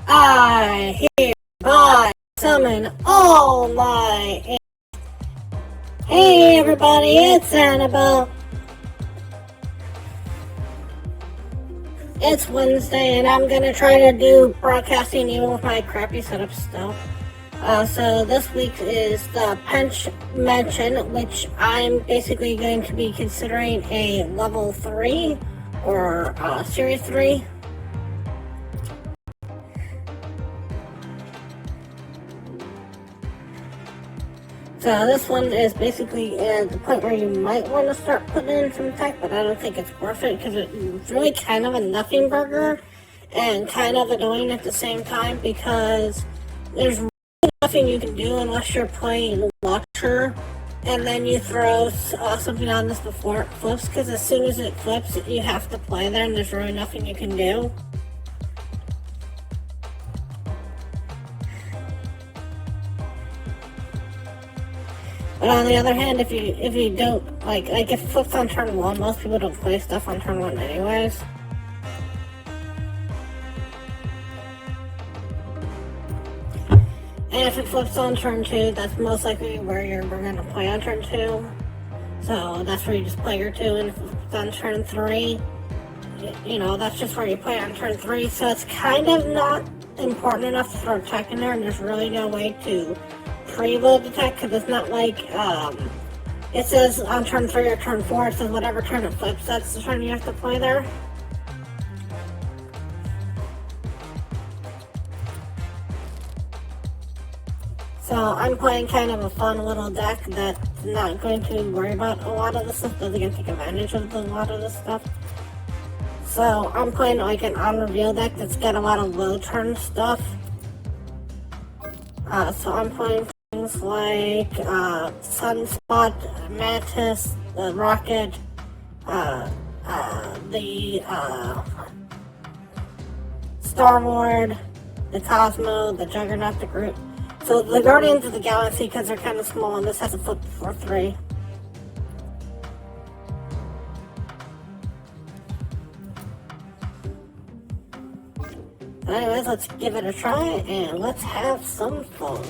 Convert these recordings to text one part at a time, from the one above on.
I hereby summon all my... Hey everybody, it's Annabelle. It's Wednesday and I'm gonna try to do broadcasting even with my crappy setup still. So this week is the Masion, which I'm basically going to be considering a level 3 or series 3. So this one is basically at the point where you might want to start putting in some tech, but I don't think it's worth it because it's really kind of a nothing burger and kind of annoying at the same time because there's really nothing you can do unless you're playing Watcher and then you throw something on this before it flips, because as soon as it flips you have to play there and there's really nothing you can do. But on the other hand, if you don't like if it flips on turn 1, most people don't play stuff on turn 1 anyways. And if it flips on turn 2, that's most likely where we're gonna play on turn 2. So that's where you just play your 2, and if it's on turn 3, you know, that's just where you play on turn 3. So it's kind of not important enough to throw tech in there, and there's really no way to preload the tech, because it's not like it says on turn 3 or turn 4, it says whatever turn it flips, that's the turn you have to play there. So I'm playing kind of a fun little deck that's not going to worry about a lot of this stuff, doesn't get to take advantage of a lot of this stuff. So I'm playing like an on-reveal deck that's got a lot of low turn stuff. So I'm playing things like Sunspot, Mantis, the Rocket, the Star-Lord, the Cosmo, the Juggernaut, the Groot. So the Guardians of the Galaxy, because they're kind of small, and this has a flip for 3. Anyways, let's give it a try, and let's have some fun.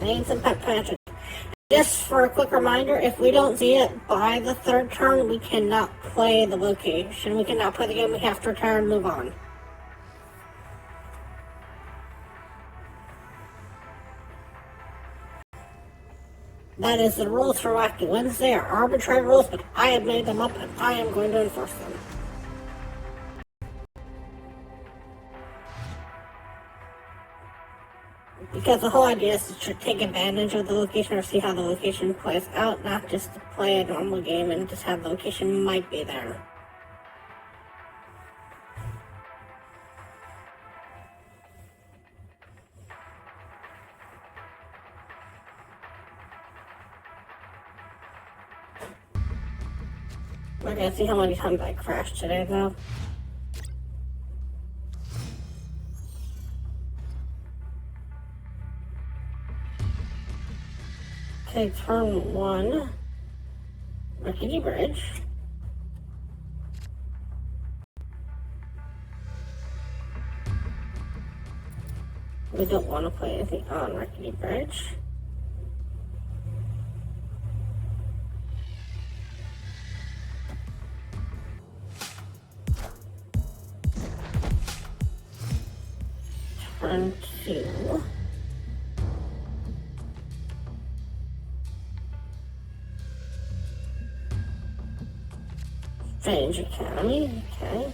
Playing some Pet Magic. Just for a quick reminder, if we don't see it by the 3rd turn, we cannot play the location. We cannot play the game, we have to retire and move on. That is the rules for Wacky Wednesday. Are arbitrary rules, but I have made them up and I am going to enforce them. Because the whole idea is to take advantage of the location or see how the location plays out, not just to play a normal game and just have the location might be there. We're gonna see how many times I crashed today though. Okay, turn 1, Rickety Bridge. We don't want to play anything on Rickety Bridge. Turn 2. Strange Academy, okay.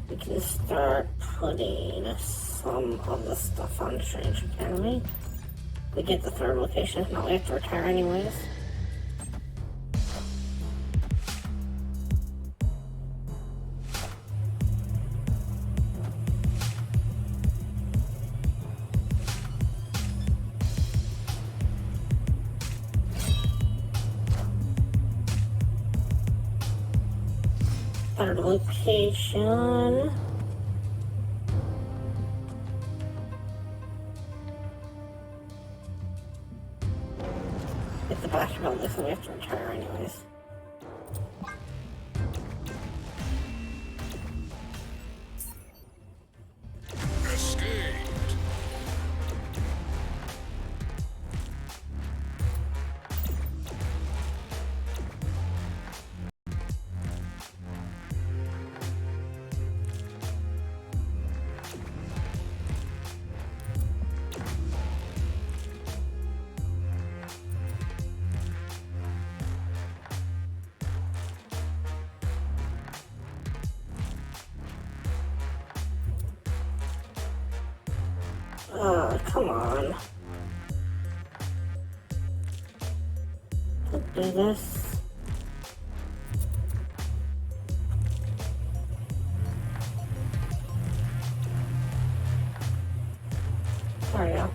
We can start putting some of the stuff on Strange Academy. We get the 3rd location, now we have to retire anyways. Third location. Get the basketball this, and we have to retire anyways. Come on. Don't do this. There we go.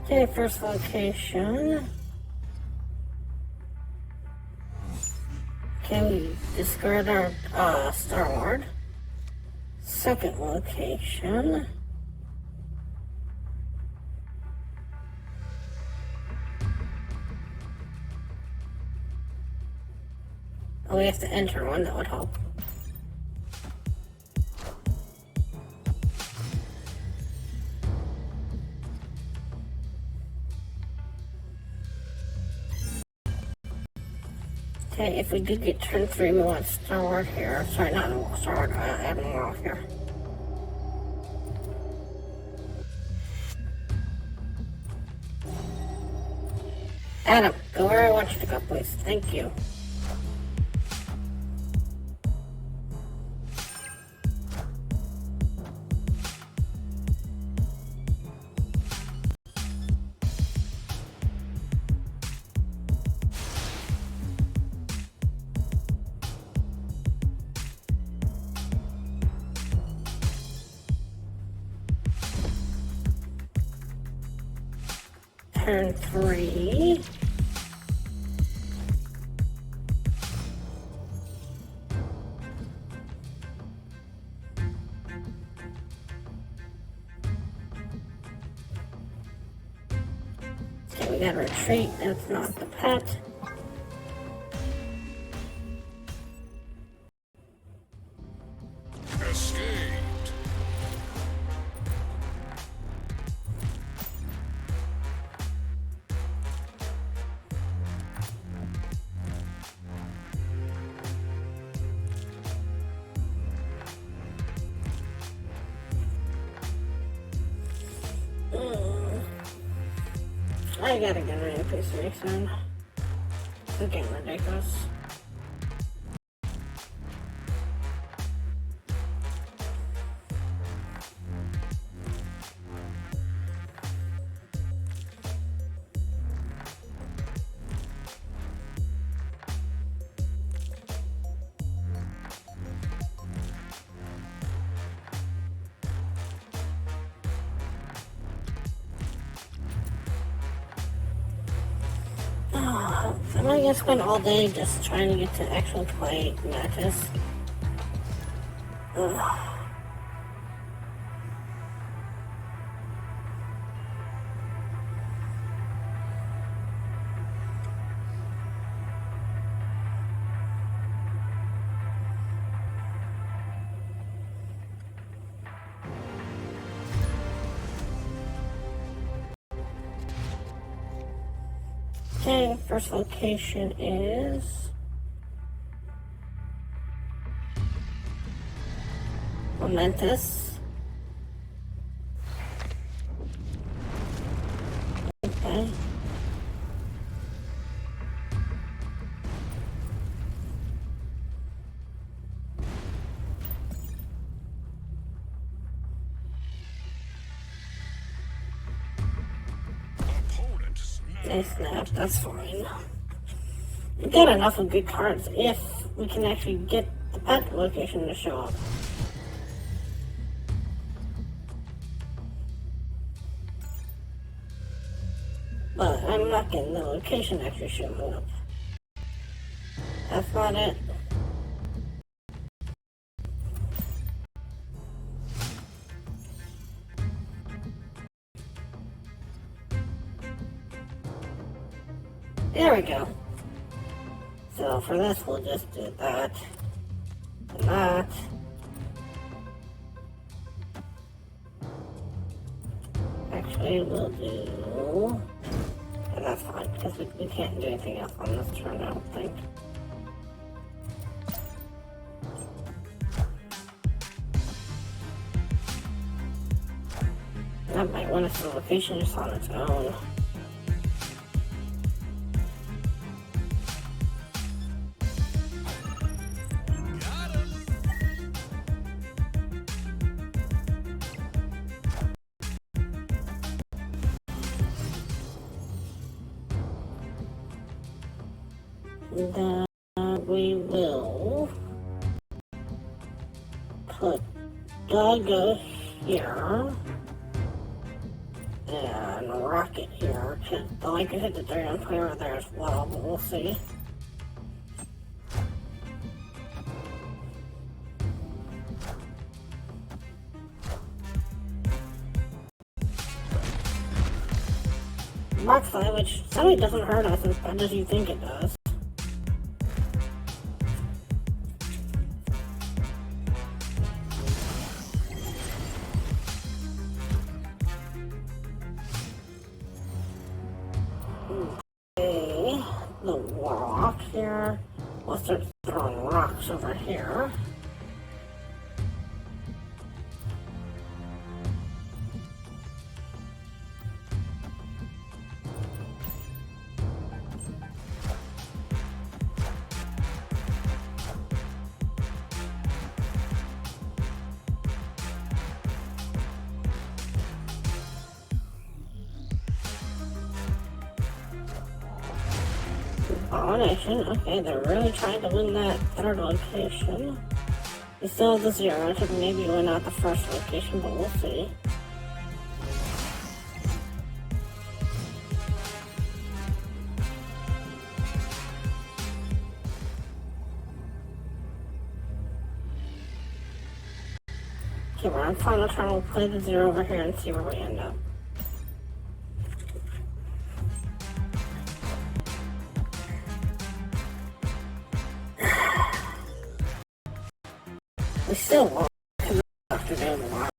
Okay, first location. Okay, we discard our Star Lord. Second location. Oh, we have to enter one, that would help. Okay, if we did get turn 3, we want Star Lord here. Sorry, not Star Lord, Admiral here. Adam, go where I want you to go, please. Thank you. Turn 3. Okay, we gotta retreat. That's not the pet. Escaped. I gotta get rid of this Masion. It's getting ridiculous. I'm gonna spend all day just trying to get to actually play matches. Ugh. Okay, first location is Momentous. Okay. They snapped, that's fine. We got enough of good cards if we can actually get the pet location to show up. But I'm not getting the location actually showing up. That's not it. There we go. So for this, we'll just do that. that. Actually, we'll do... And that's fine, because we can't do anything else on this turn, I don't think. That might win us the location just on its own. Then we will put Doggo here and Rocket here, because the likelihood that they're going to play over there as well, but we'll see. Moxley, which suddenly doesn't hurt us as bad as you think it does. Okay, the Warlock here. We'll start throwing rocks over here. Nation. Okay, they're really trying to win that third location. We still have the 0, so maybe win out the first location, but we'll see. Okay, we're on final turn. We'll play the 0 over here and see where we end up. We still won't, because after doing a lot.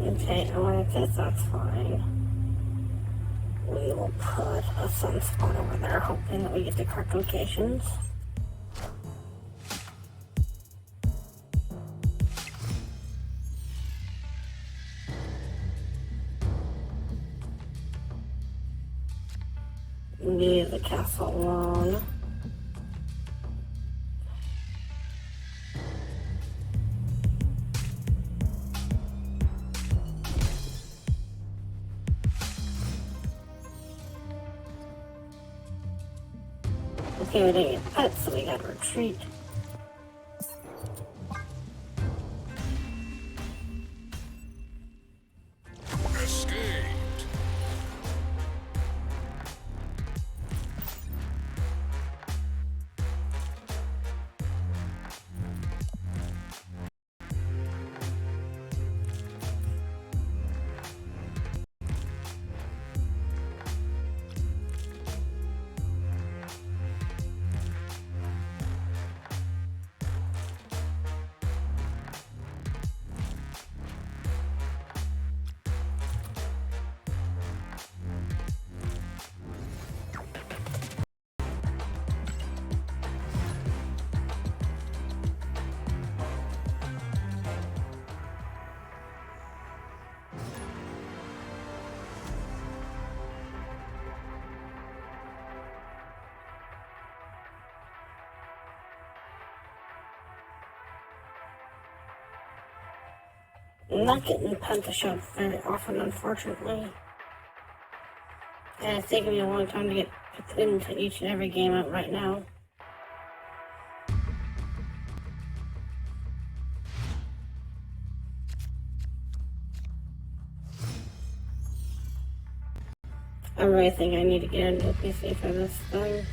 Okay, like this, that's fine. We will put a sunspot over there, hoping that we get the correct locations. Leave the castle alone. Okay, we didn't get pets, so we gotta retreat. Escaped. I'm not getting pet to show very often, unfortunately. And it's taken me a long time to get into each and every game out right now. I really think I need to get into a PC for this thing.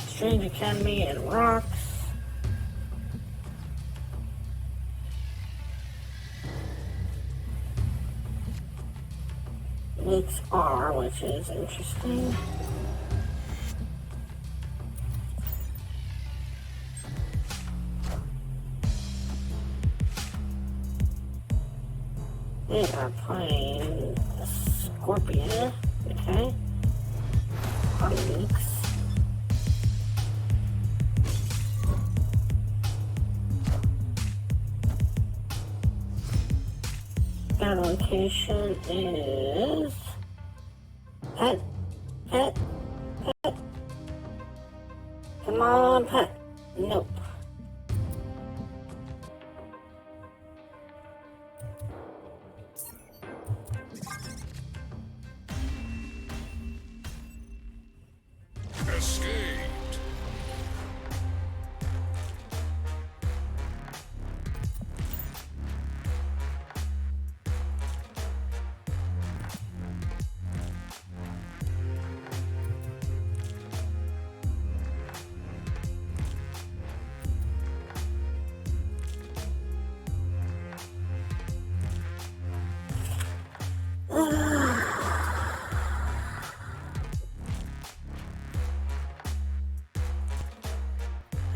Strange Academy and Rocks. Luke's R, which is interesting. We are playing Scorpion, okay? On Luke's. Our location is Pet. Come on, Pet. Nope. Escaped.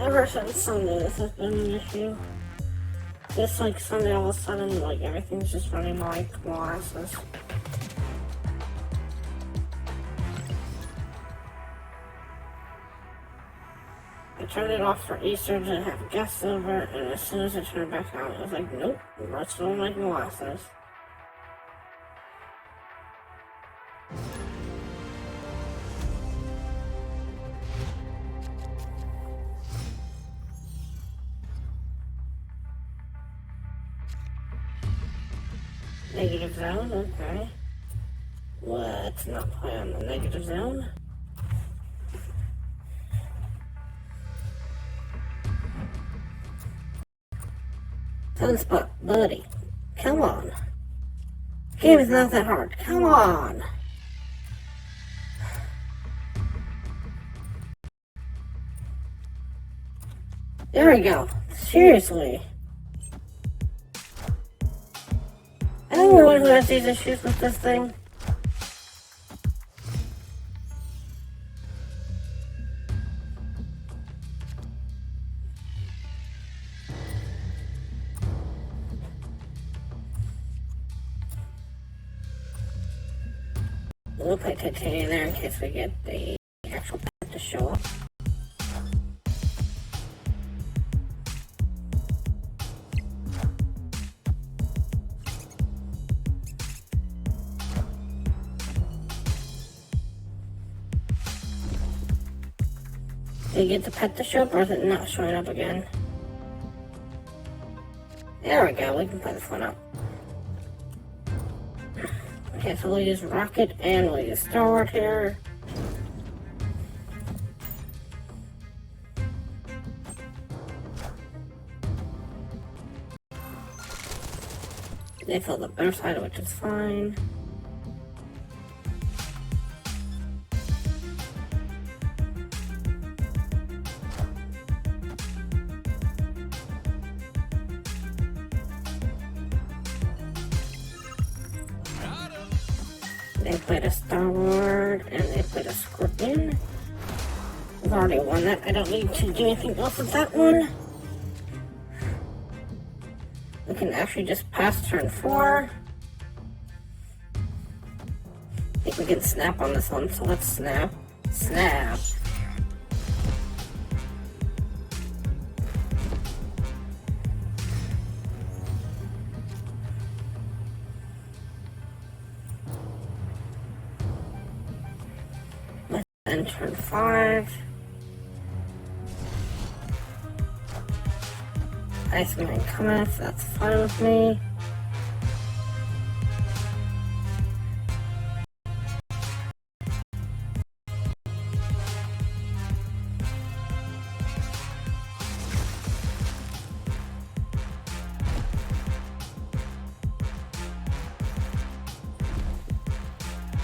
Ever since Sunday, this has been an issue. Just like Sunday, all of a sudden, like everything's just running like molasses. I turned it off for Easter to have guests over, and as soon as I turned it back on, it was like, nope, it's still like molasses. Negative zone, okay. Let's not play on the negative zone. Sunspot, buddy. Come on. Game is not that hard. Come on. There we go. Seriously. I'm the one who has these issues with this thing. We'll put titanium there in case we get the actual pet to show up. Did you get the pet to show up, or is it not showing up again? There we go, we can put this one up. Okay, so we'll use Rocket and we'll use Starward here. They filled up their side, which is fine. They played a Starward and they played a Scorpion. I've already won that. I don't need to do anything else with that one. We can actually just pass turn 4. I think we can snap on this one, so let's snap. Snap. Then turn 5. Ice Man cometh, that's fine with me.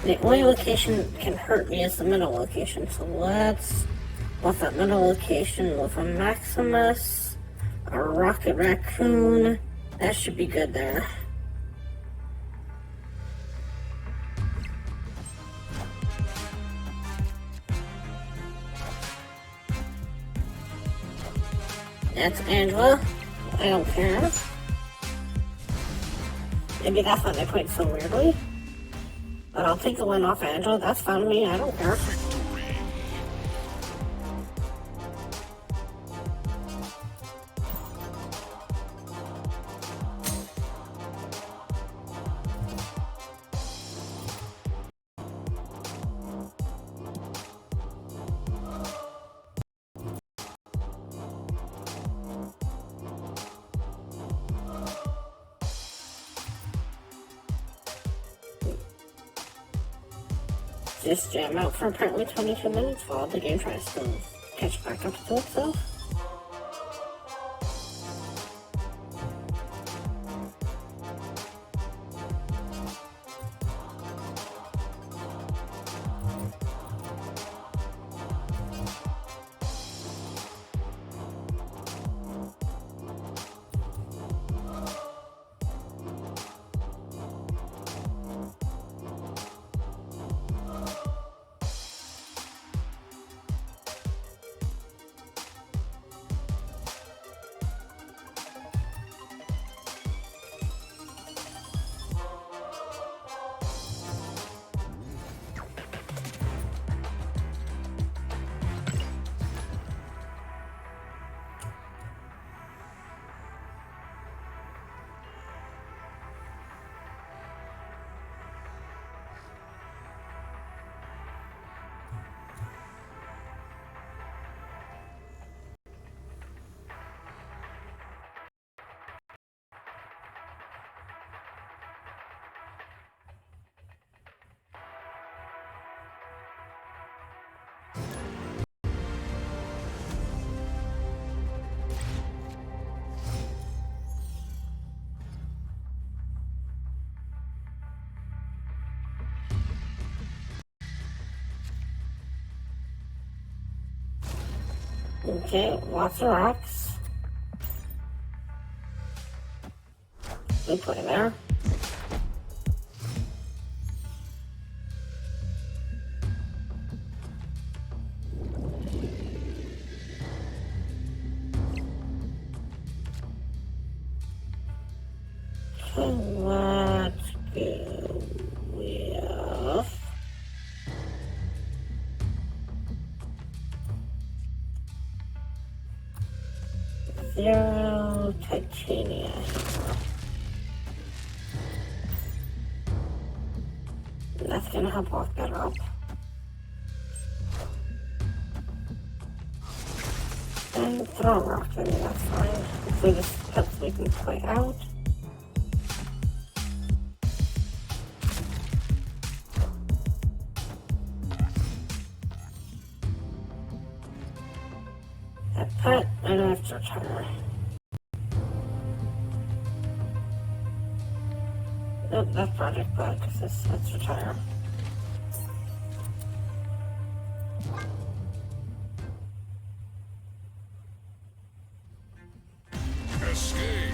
The only location that can hurt me is the middle location, so let's buff that middle location with a Maximus, a Rocket Raccoon. That should be good there. That's Angela. I don't care. Maybe that's why they played so weirdly. But I'll take the win off Angela. That's fine with me. I don't care. Just jam out for apparently 22 minutes while the game tries to catch back up to itself. Okay, lots of rocks. Good play there. Okay, let's go with... Zero Titania. That's gonna help walk that up. And throw a rock at me, that's fine. Hopefully this helps me can play out. That pet, I don't have to retire. Nope, that's Project Bug, because let's retire. Escape.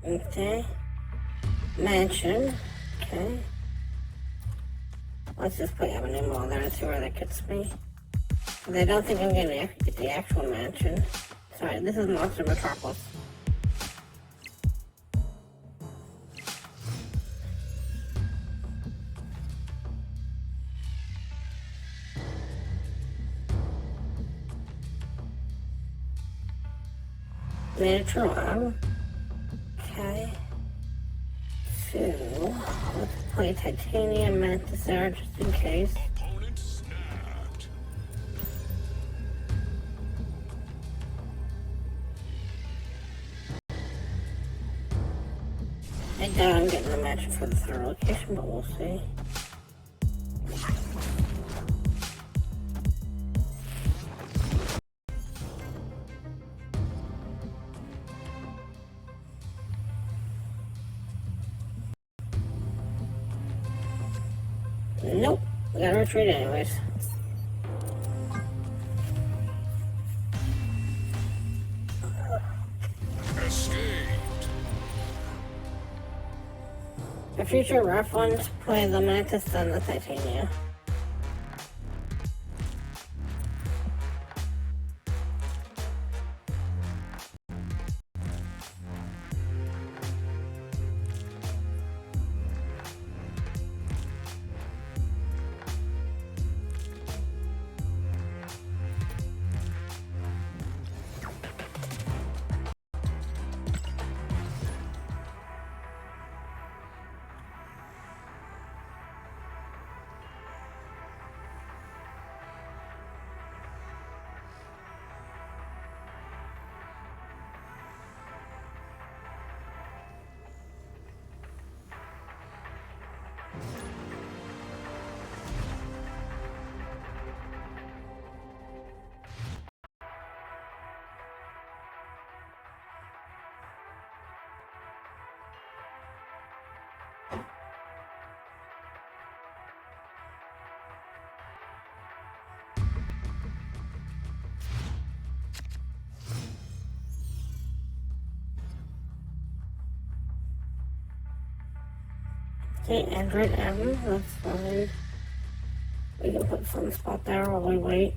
Okay. Mansion. Okay. Let's just put Avenue Mall there and see where that gets me. Because I don't think I'm going to get the actual mansion. Sorry, this is Monster Metropolis. Miniature one. Okay. Two. Let's play Titanium Mantis there just in case. Opponent snapped. I doubt I'm getting the mansion for the third location, but we'll see. Nope. We gotta retreat anyways. Escaped. For future reference, play the Mantis then the Titania. Okay, Android M, that's fine. We can put some spot there while we wait.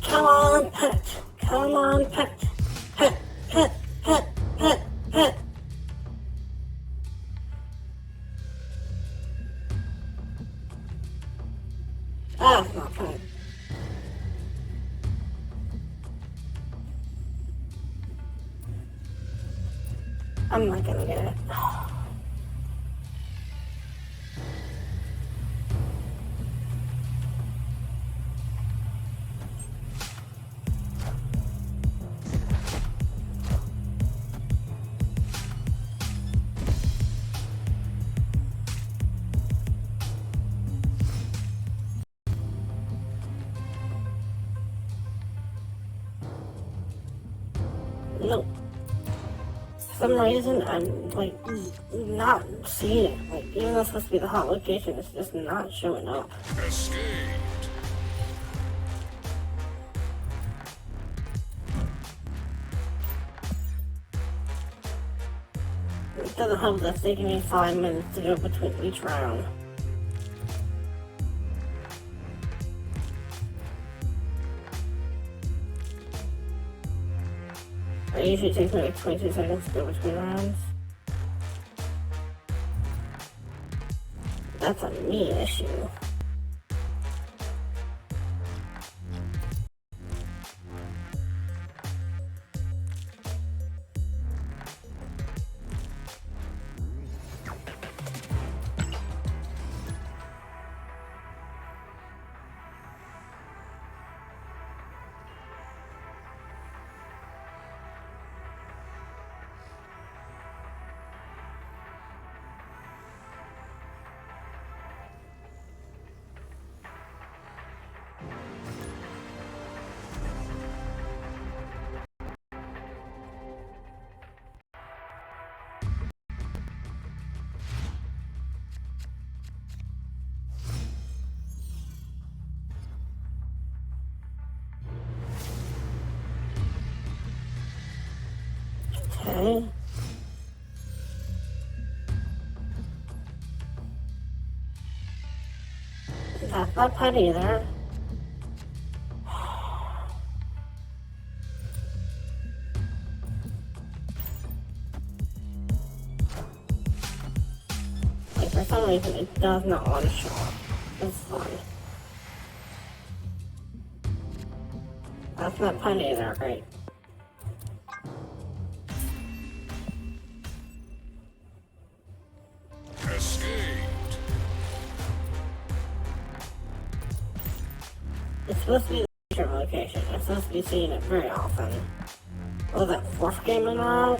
Come on, pet! Come on, pet! Pet, pet, pet, pet, pet! Ah, not pet. I'm not gonna get it. No. For some reason, I'm like not seeing it. Like, even though it's supposed to be the hot location, it's just not showing up. Escaped. It doesn't help that it's taking me 5 minutes to go between each round. It usually takes me like 22 seconds to go between rounds. That's a me issue. Okay. That's not put either. Like, for some reason, it does not want to show up. It's fine. That's not put either, right? Escaped. It's supposed to be the future location. I'm supposed to be seeing it very often. Was that fourth game in a row?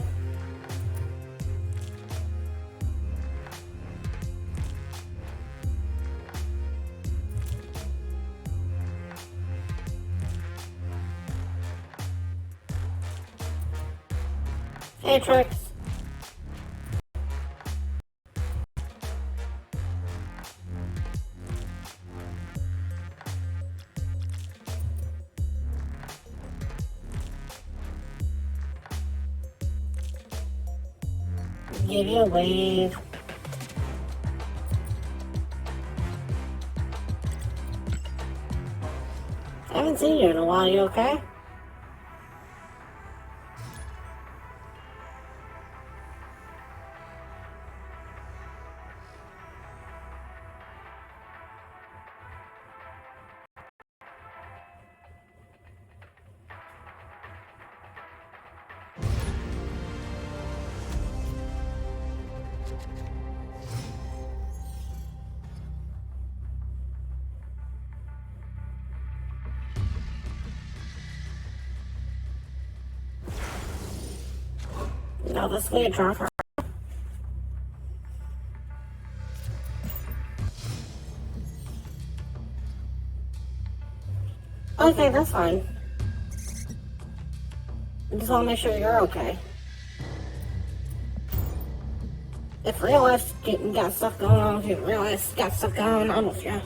Hey, Trix. Give you a wave. I haven't seen you in a while. You okay? No, this way a dropper. Okay, that's fine. I just want to make sure you're okay. If real life got stuff going on with you, real life got stuff going on with you.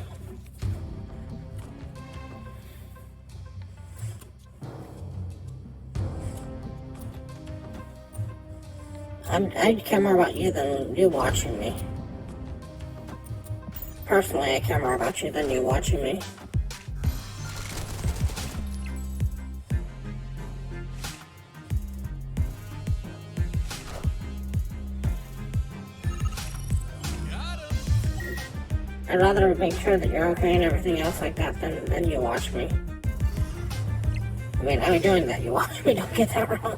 I care more about you than you watching me. Personally, I care more about you than you watching me. I'd rather make sure that you're okay and everything else like that than you watch me. I mean, I'm doing that, you watch me, don't get that wrong.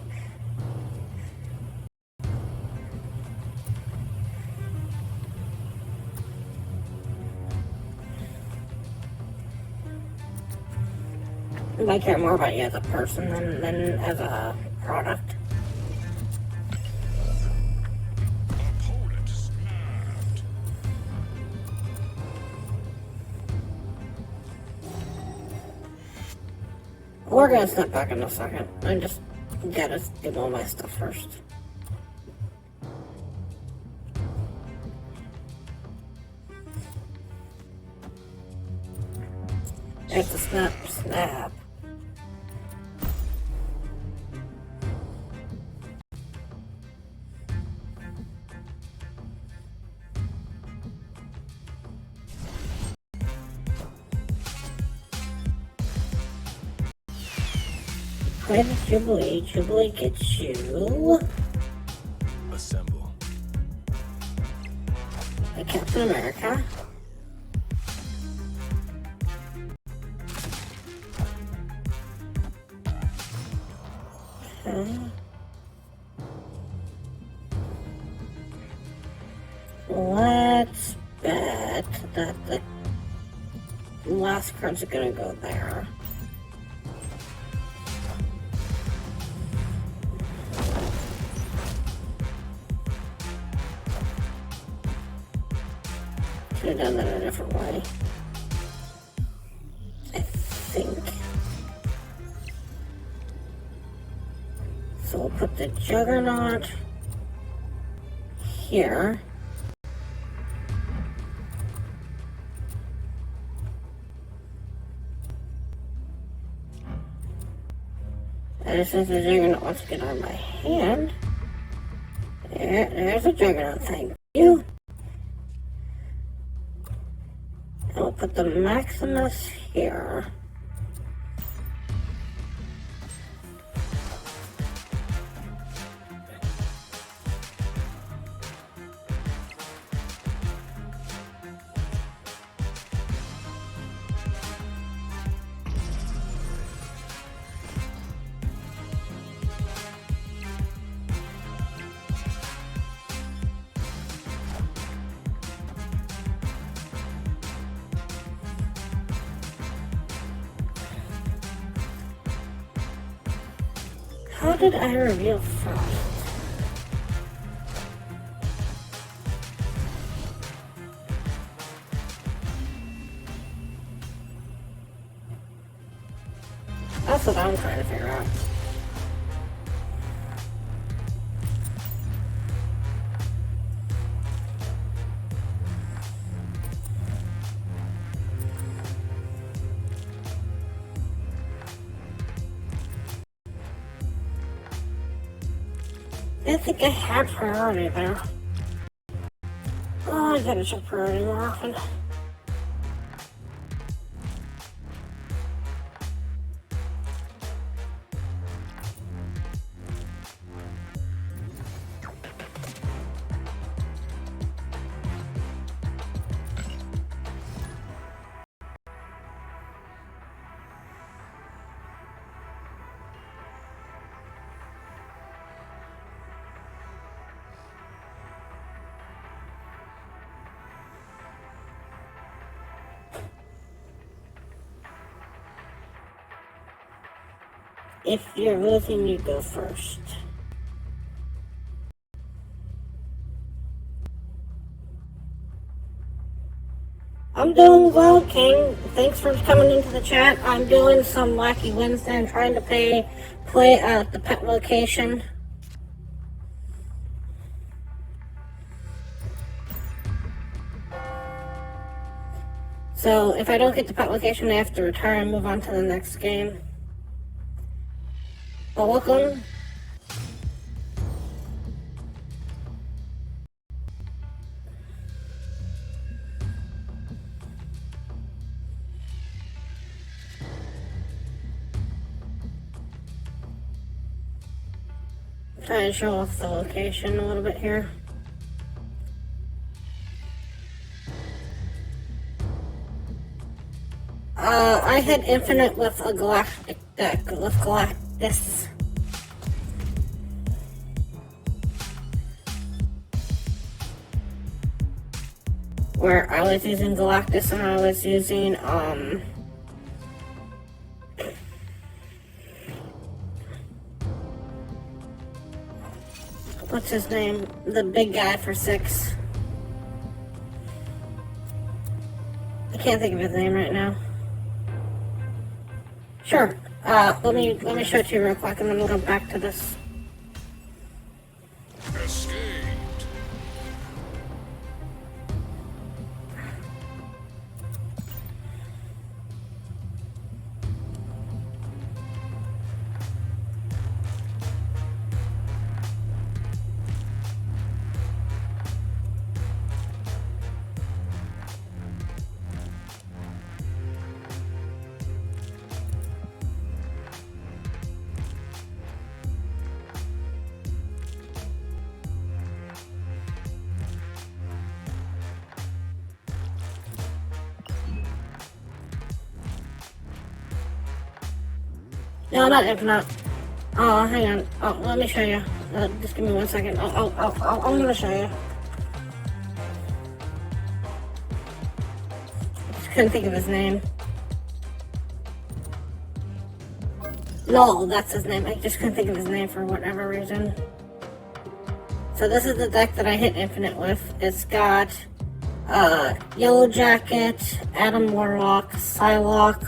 I care more about you as a person than as a product. Opponent snapped. We're gonna step back in a second. I just gotta do all my stuff first. There's the snap. Play the Jubilee. Jubilee gets you Assemble. the Captain America. Okay. Let's bet that the last cards are gonna go there. Should have done that a different way. I think. So we'll put the Juggernaut here. And since the Juggernaut wants to get on my hand, There's a Juggernaut, thank you. And we'll put the Maximus here. How did I reveal Frost? That's what I'm trying to figure out. I think I had priority there. Oh, I gotta check priority more often. If you're losing, you go first. I'm doing well, King. Thanks for coming into the chat. I'm doing some Wacky Wednesday. I'm trying to play at the pet location. So if I don't get the pet location, I have to retire and move on to the next game. But welcome. Trying to show off the location a little bit here. I had Infinite with a Galactic deck, with Galactus. Where I was using Galactus and I was using, what's his name? The big guy for 6. I can't think of his name right now. Sure. Let me show it to you real quick, and then we'll go back to this. Escaped. No, not Infinite. Oh, hang on. Oh, let me show you. Just give me 1 second. I'm gonna show you. Just couldn't think of his name. No, that's his name. I just couldn't think of his name for whatever reason. So this is the deck that I hit Infinite with. It's got Yellow Jacket, Adam Warlock, Psylocke,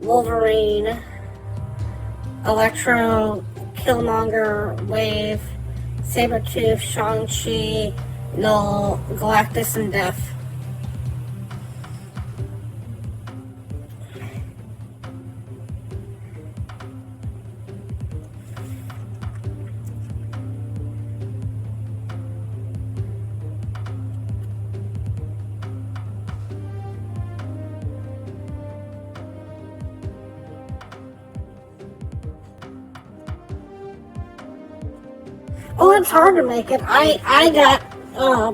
Wolverine, Electro, Killmonger, Wave, Sabretooth, Shang-Chi, Null, Galactus, and Death. Oh, it's hard to make it. I got,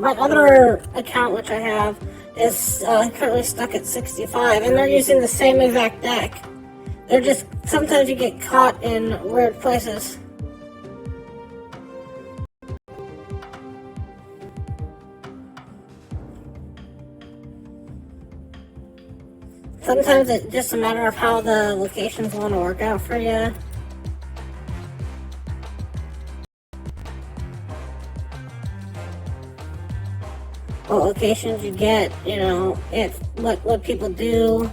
my other account, which I have, is currently stuck at 65, and they're using the same exact deck. They're just, sometimes you get caught in weird places. Sometimes it's just a matter of how the locations want to work out for you. What locations you get, you know, it's what people do.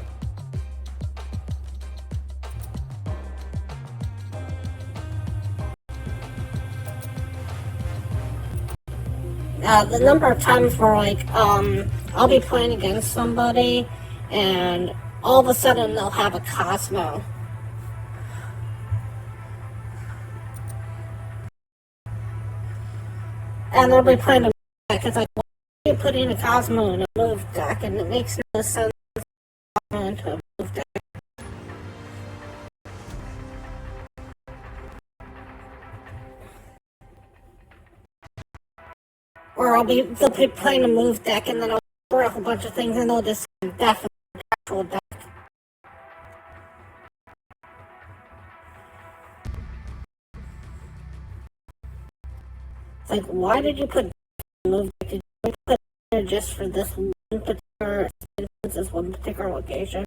The number of times where, like, I'll be playing against somebody, and all of a sudden they'll have a Cosmo. And they'll be playing a deck. It's like, why are you putting a Cosmo in a move deck? And it makes no sense to put Cosmo into a move deck. Or they'll be playing a move deck, and then I'll throw off a bunch of things, and they'll just definitely actual deck. It's like, why did you put move deck? Did you put it just for this one particular instance, this one particular location?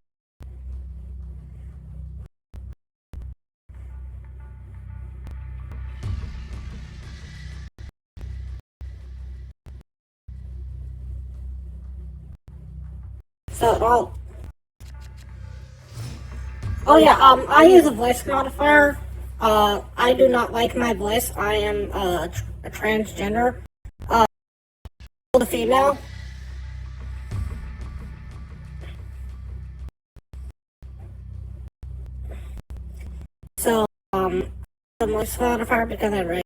So, oh yeah, I use a voice modifier. I do not like my voice. I am a transgender. The female. So, the voice modifier because I write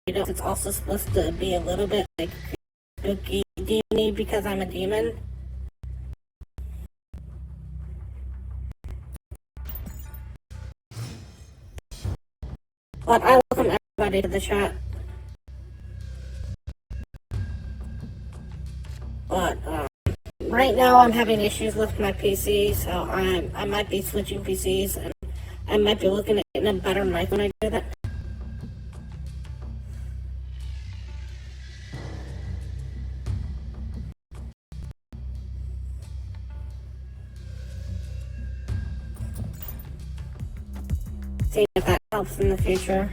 it, it's also supposed to be a little bit like spooky demon-y because I'm a demon. But I welcome everybody to the chat. But right now I'm having issues with my PC, so I might be switching PCs, and I might be looking at getting a better mic when I do that. See if that helps in the future.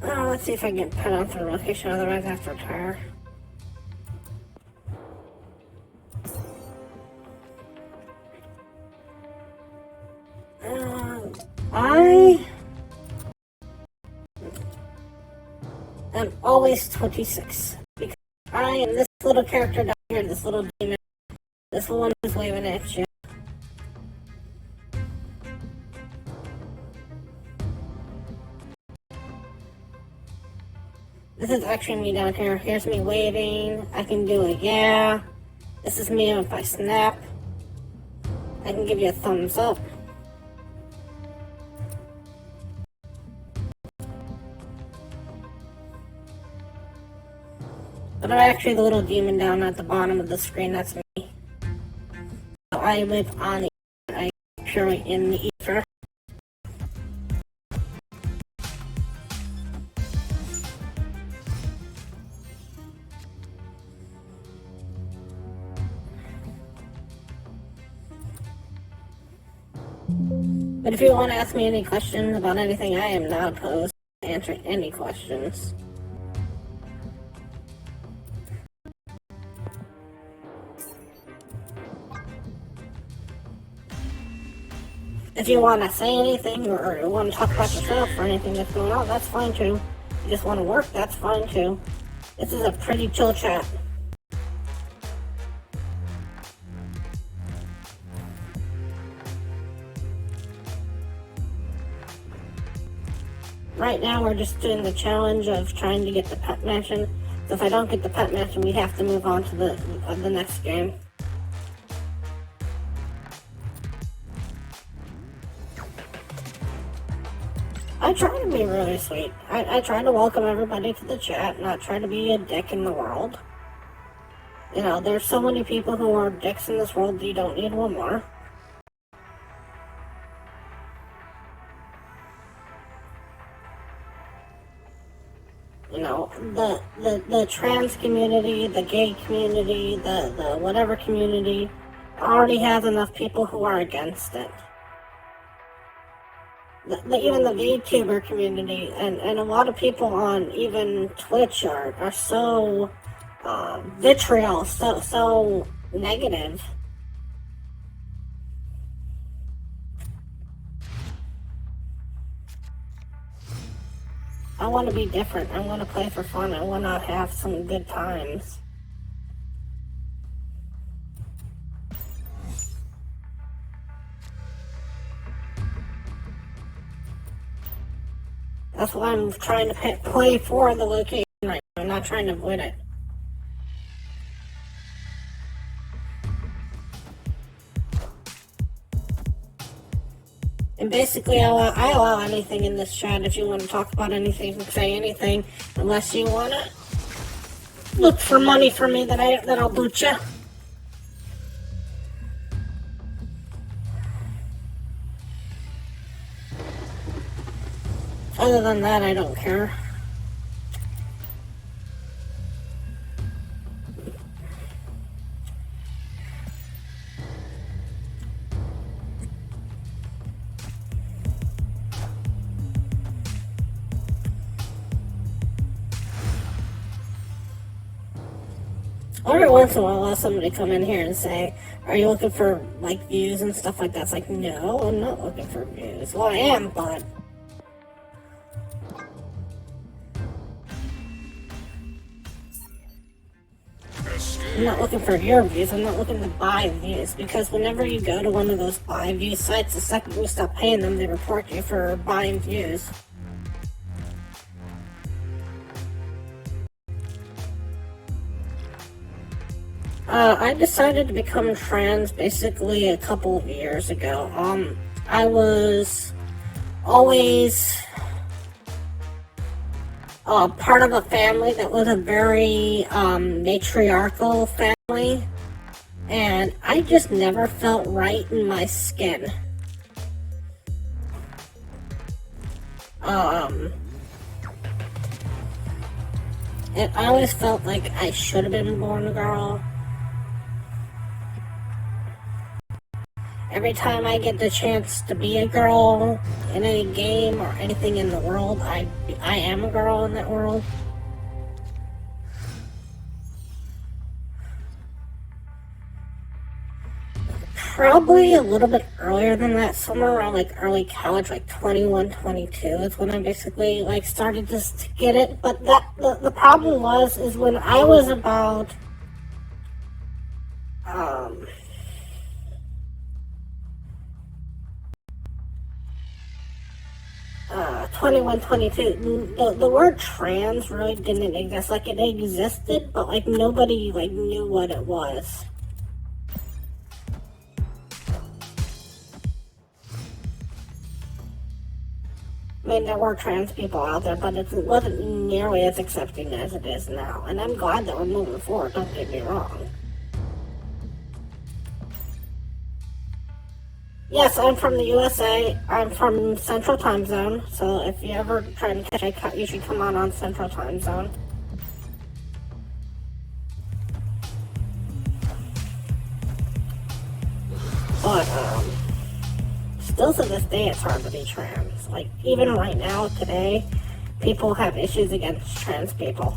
Let's see if I can get put onto the location, otherwise I have to retire. I am always 26 because I am this little character down here, this little demon, this one who's waving at you. This is actually me down here. Here's me waving. I can do a yeah. This is me if I snap. I can give you a thumbs up. But I'm actually the little demon down at the bottom of the screen. That's me. So I live on the ether. I purely in the ether. But if you want to ask me any questions about anything, I am not opposed to answering any questions. If you want to say anything or you want to talk about yourself or anything that's going on, that's fine too. If you just want to work, that's fine too. This is a pretty chill chat. right now we're just doing the challenge of trying to get the pet mansion. So if I don't get the pet mansion, we have to move on to the next game. I try to be really sweet. I try to welcome everybody to the chat, not try to be a dick in the world. You know, there's so many people who are dicks in this world that you don't need one more. You know, the trans community, the gay community, the whatever community already has enough people who are against it. Even the VTuber community and a lot of people on even Twitch are so vitriol, so negative. I want to be different. I want to play for fun. I want to have some good times. That's why I'm trying to play for the location right now. I'm not trying to avoid it. And basically, I allow anything in this chat. If you want to talk about anything, say anything, unless you want to look for money for me, that I'll boot you. Other than that, I don't care. Every once in a while, I'll have somebody come in here and say, "Are you looking for like views and stuff like that?" It's like, no, I'm not looking for views. Well, I am, but I'm not looking for your views. I'm not looking to buy views, because whenever you go to one of those buy view sites, the second you stop paying them, they report you for buying views. I decided to become trans basically a couple of years ago. I was always part of a family that was a very matriarchal family, and I just never felt right in my skin. And I always felt like I should have been born a girl. Every time I get the chance to be a girl in any game or anything in the world, I am a girl in that world. Probably a little bit earlier than that, somewhere around like early college, like 21, 22 is when I basically like started to get it. But the problem is when I was about 21, 22, the word trans really didn't exist. Like, it existed, but like nobody like knew what it was. I mean, there were trans people out there, but it wasn't nearly as accepting as it is now. And I'm glad that we're moving forward, don't get me wrong. Yes, I'm from the USA. I'm from Central Time Zone, so if you ever try to catch you should come on Central Time Zone. But, still to this day, it's hard to be trans. Like, even right now, today, people have issues against trans people.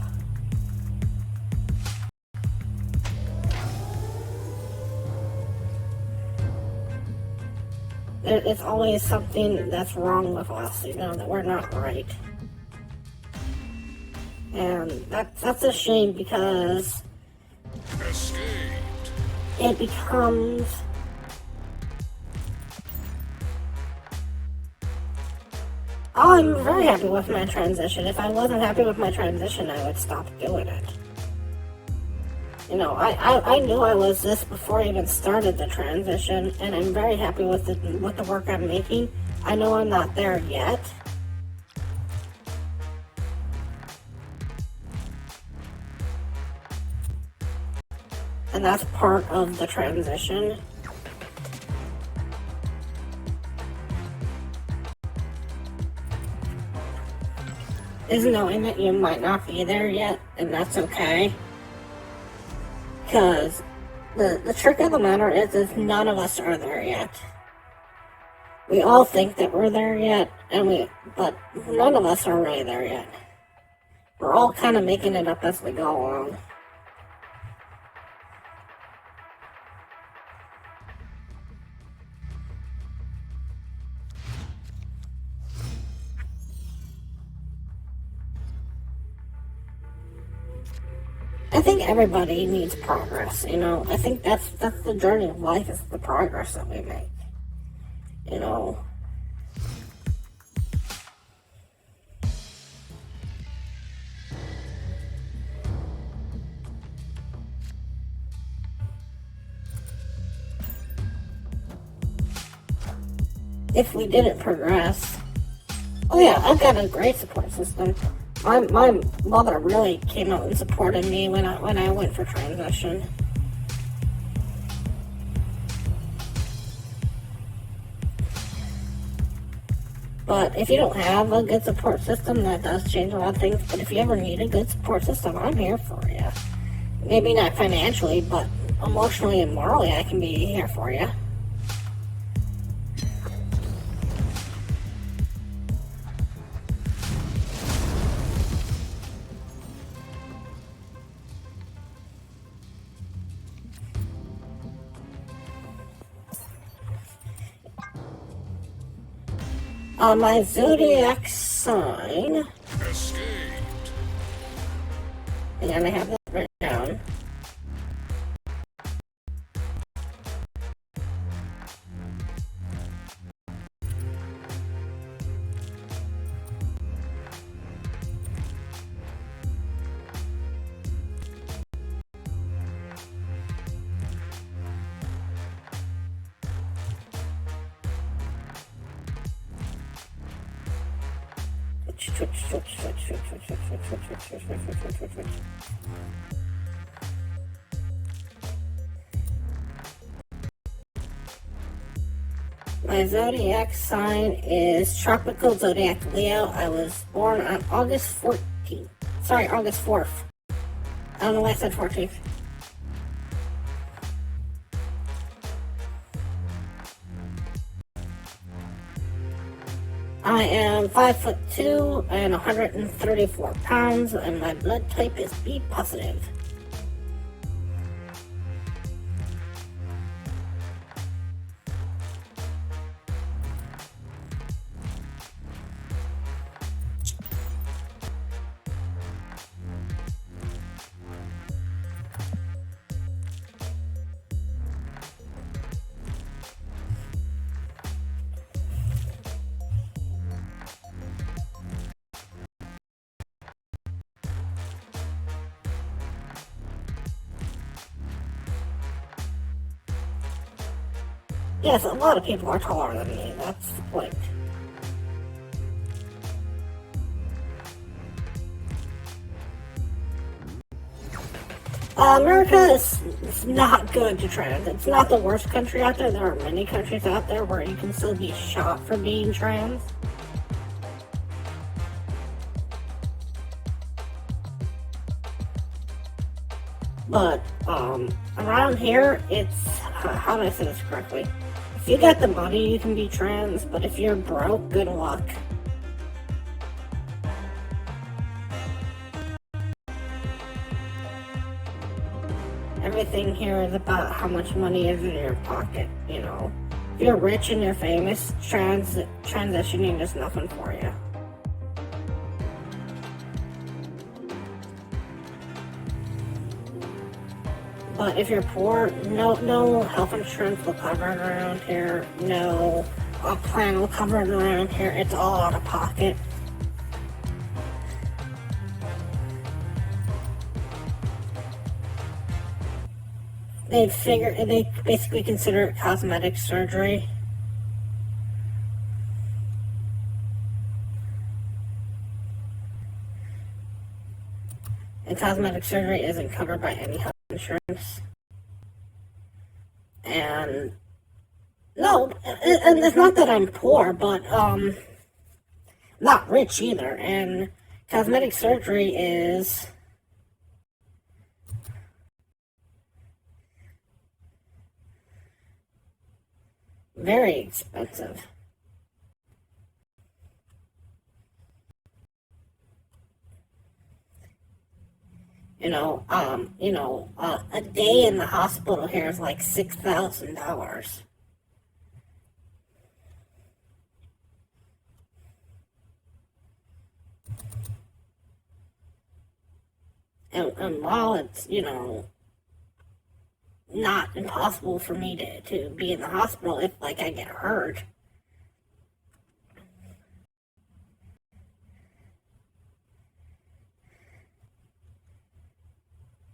It's always something that's wrong with us, you know, that we're not right. And that's a shame, because it becomes I'm very happy with my transition. If I wasn't happy with my transition, I would stop doing it. You know, I knew I was this before I even started the transition, and I'm very happy with the work I'm making. I know I'm not there yet. And that's part of the transition. Is knowing that you might not be there yet, and that's okay. Because the trick of the matter is none of us are there yet. We all think that we're there yet, but none of us are really there yet. We're all kind of making it up as we go along. I think everybody needs progress, you know. I think that's the journey of life, is the progress that we make. You know. If we didn't progress. Oh yeah, I've got a great support system. My mother really came out and supported me when I went for transition. But if you don't have a good support system, that does change a lot of things. But if you ever need a good support system, I'm here for you. Maybe not financially, but emotionally and morally, I can be here for you. My zodiac sign, Escaped. and I have that written down. My zodiac sign is Tropical Zodiac Leo. I was born on August 14th. Sorry, August 4th. I don't know why I said 14th. I am 5'2" and 134 pounds, and my blood type is B positive. Yes, a lot of people are taller than me. That's the point. America is not good to trans. It's not the worst country out there. There are many countries out there where you can still be shot for being trans. But, around here, it's, how do I say this correctly? If you got the money, you can be trans, but if you're broke, good luck. Everything here is about how much money is in your pocket, you know. If you're rich and you're famous, transitioning is nothing for you. But if you're poor, no health insurance will cover it around here. No a plan will cover it around here. It's all out of pocket. They basically consider it cosmetic surgery. And cosmetic surgery isn't covered by any health insurance. And no, and it's not that I'm poor, but not rich either. And cosmetic surgery is very expensive. A day in the hospital here is like $6,000. And while it's, not impossible for me to be in the hospital if, like, I get hurt,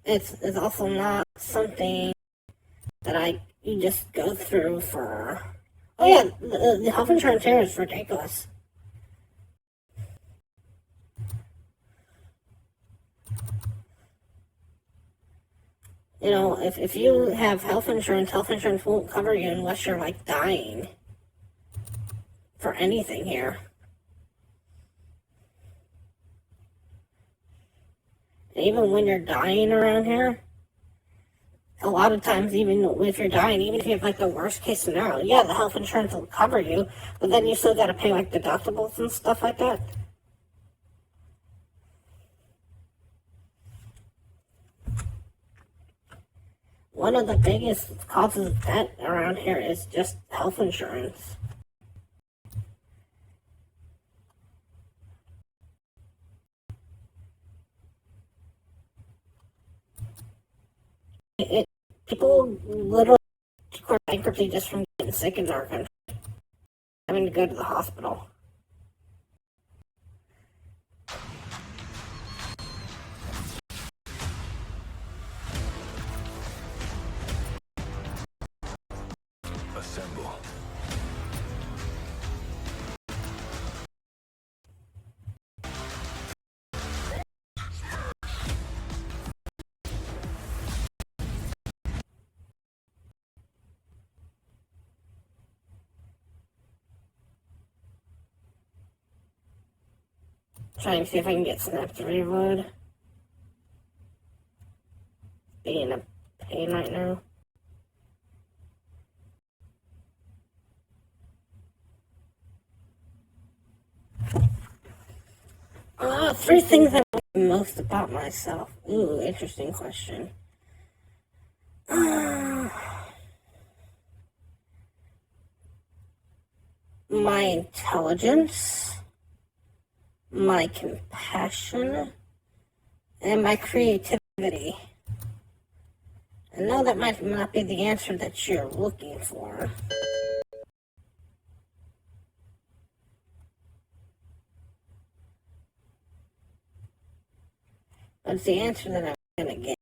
it's also not something that you just go through for. Oh yeah, the health insurance here is ridiculous. If you have health insurance won't cover you unless you're like dying for anything here. Even when you're dying around here, a lot of times, even if you're dying, even if you have like the worst case scenario, yeah, the health insurance will cover you, but then you still got to pay like deductibles and stuff like that. One of the biggest causes of death around here is just health insurance. People literally declare bankruptcy just from getting sick in our country, having to go to the hospital. Assemble. Trying to see if I can get Snap to reload. Being a pain right now. Three things I like most about myself. Ooh, interesting question. My intelligence, my compassion, and my creativity. I know that might not be the answer that you're looking for. But it's the answer that I'm going to give.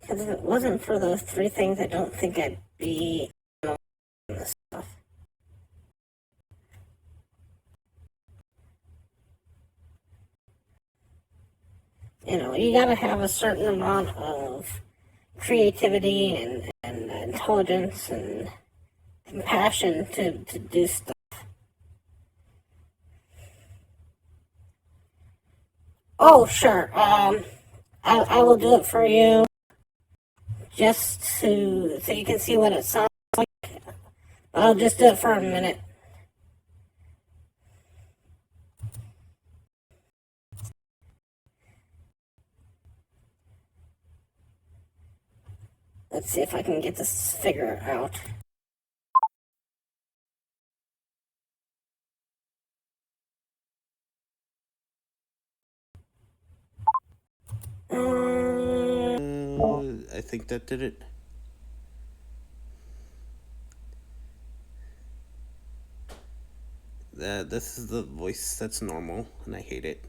Because if it wasn't for those three things, I don't think I'd be in this stuff. You gotta have a certain amount of creativity and intelligence and compassion to do stuff. Oh, sure. I will do it for you. Just so you can see what it sounds like. I'll just do it for a minute. Let's see if I can get this figure out. I think that did it. This is the voice that's normal, and I hate it.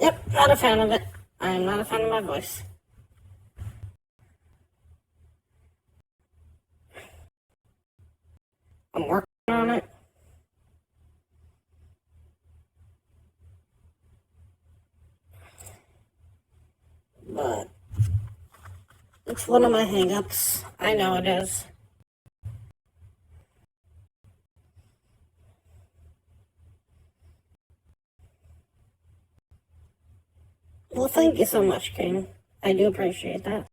Yep, not a fan of it. I'm not a fan of my voice. I'm working on it. But it's one of my hang-ups. I know it is. Well, thank you so much, King. I do appreciate that.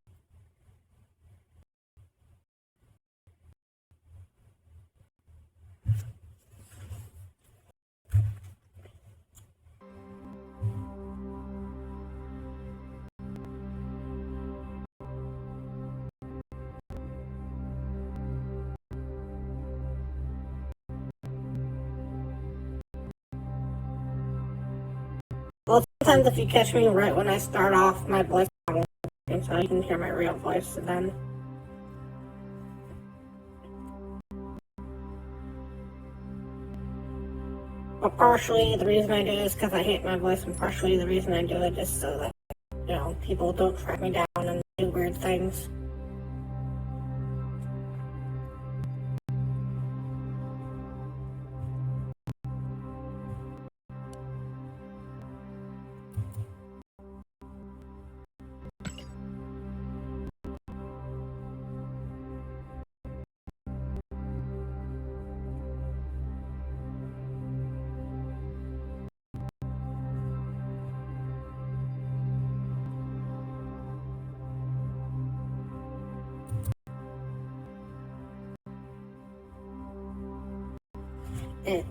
Well, sometimes if you catch me right when I start off, my voice won't work, so you can hear my real voice then. But partially the reason I do it is because I hate my voice, and partially the reason I do it is so that, you know, people don't track me down and do weird things.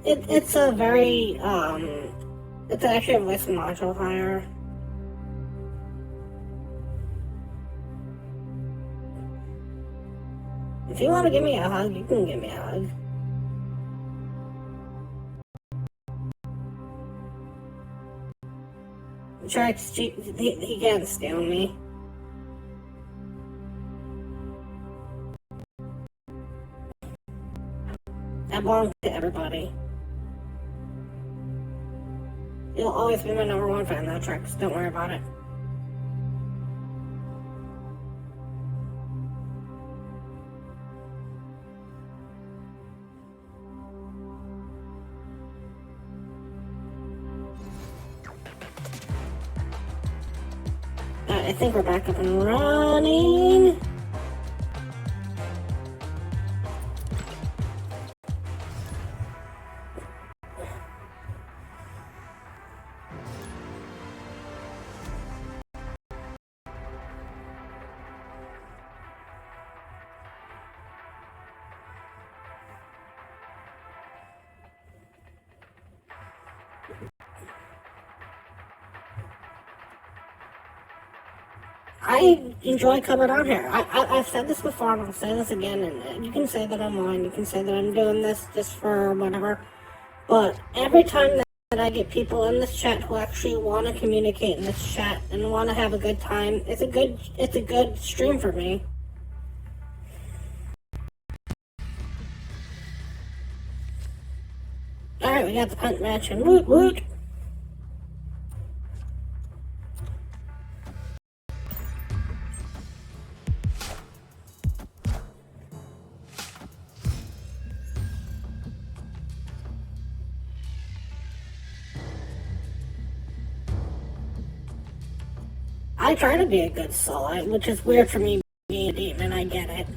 It's a very, it's actually a voice modifier. If you want to give me a hug, you can give me a hug. He can't steal me. I belong to everybody. You'll always be my #1 fan, though, Trex. Don't worry about it. I think we're back up and running. I enjoy coming on here. I've said this before, and I'll say this again, and you can say that I'm lying, you can say that I'm doing this just for whatever, but every time that I get people in this chat who actually want to communicate in this chat and want to have a good time, it's a good stream for me. Alright, we got the punt match, and woot woot! I try to be a good soul, which is weird for me being a demon, I get it.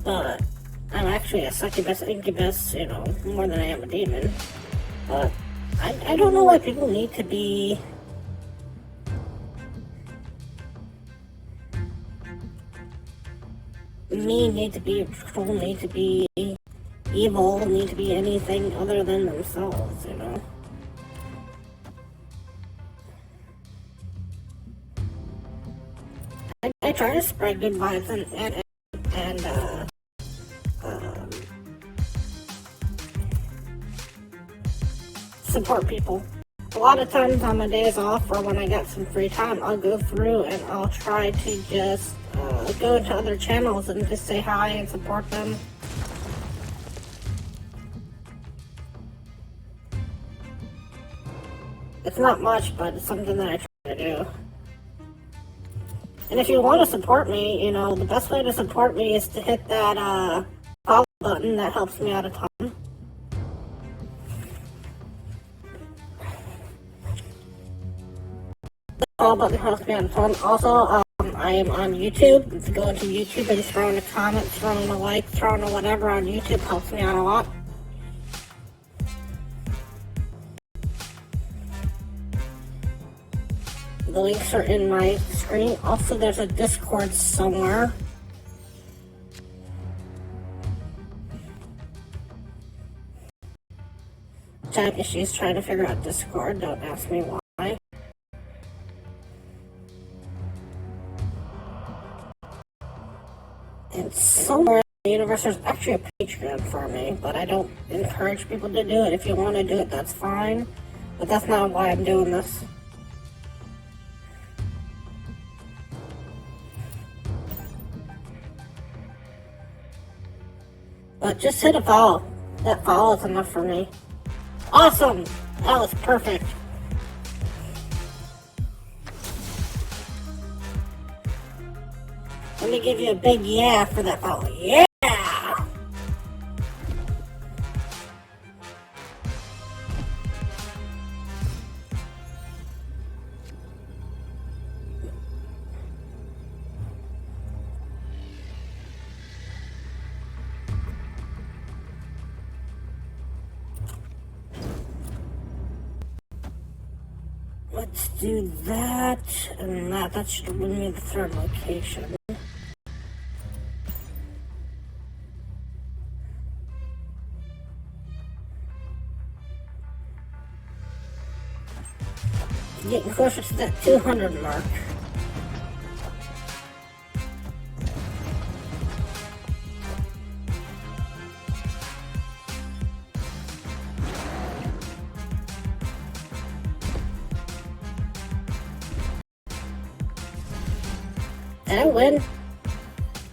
But I'm actually a succubus, incubus, you know, more than I am a demon. But I don't know why people need to be mean, need to be cruel, need to be evil, need to be anything other than themselves, you know? I try to spread good vibes and support people. A lot of times on my days off or when I got some free time, I'll go through and I'll try to just go into other channels and just say hi and support them. It's not much, but it's something that I try to do. And if you want to support me, you know, the best way to support me is to hit that follow button. That helps me out a ton. The follow button helps me out a ton. Also, I am on YouTube. If you go into YouTube and just throw in a comment, throw in a like, throw in a whatever on YouTube helps me out a lot. The links are in my screen. Also, there's a Discord somewhere. I have issues trying to figure out Discord. Don't ask me why. And somewhere in the universe there's actually a Patreon for me, but I don't encourage people to do it. If you want to do it, that's fine. But that's not why I'm doing this. But just hit a follow. That follow is enough for me. Awesome! That was perfect. Let me give you a big yeah for that follow. Yeah! Let's do that and that. That should bring me the third location. Getting closer to that 200 mark. Did I win?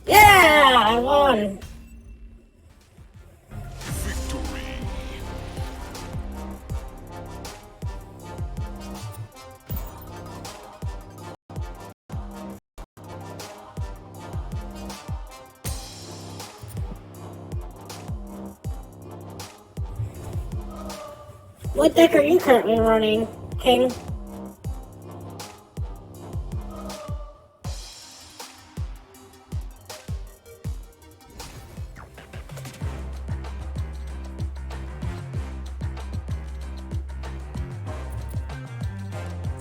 Yeah, I won. Victory. What deck are you currently running, King?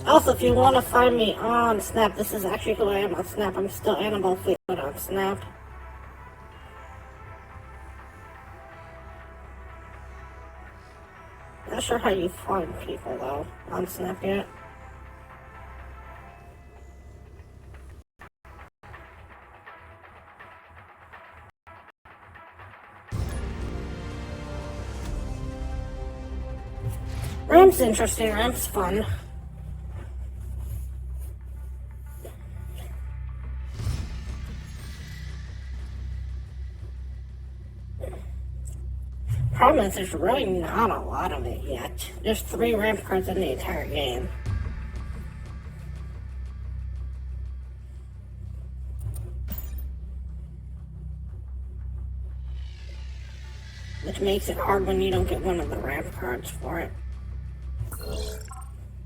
Also, if you want to find me on Snap, this is actually who I am on Snap. I'm still Annabelle Fleetwood on Snap. Not sure how you find people, though, on Snap yet. Ramp's interesting. Ramp's fun. Problem is, there's really not a lot of it yet. There's 3 ramp cards in the entire game. Which makes it hard when you don't get one of the ramp cards for it.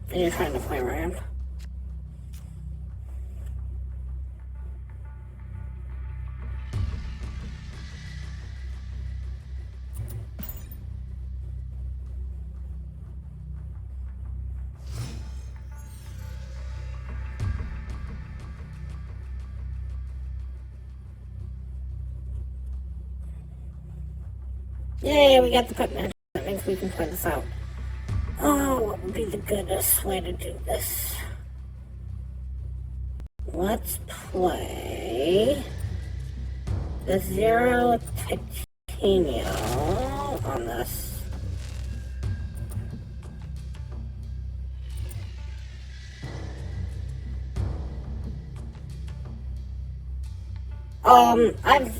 And you're trying to play ramp. Yay, we got the put match. That means we can play this out. Oh, what would be the goodest way to do this? Let's play the Zero Titanium on this. I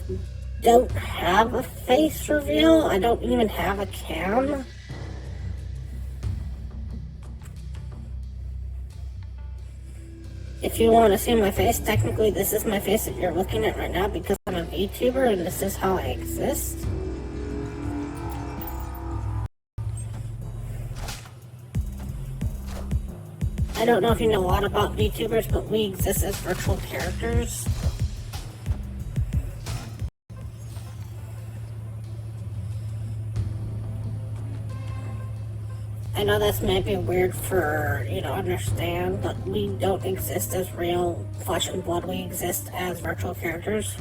don't have a face reveal. I don't even have a cam. If you want to see my face, technically this is my face that you're looking at right now because I'm a VTuber and this is how I exist. I don't know if you know a lot about VTubers, but we exist as virtual characters. I know this may be weird for you to understand, but we don't exist as real flesh and blood, we exist as virtual characters.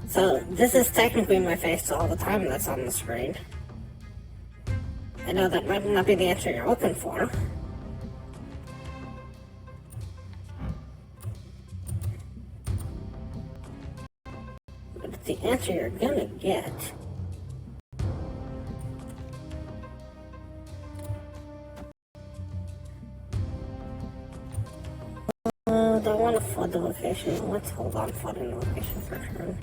So this is technically my face all the time that's on the screen. I know that might not be the answer you're looking for. But it's the answer you're gonna get. Don't want to flood the location. Let's hold on flooding the location for a turn.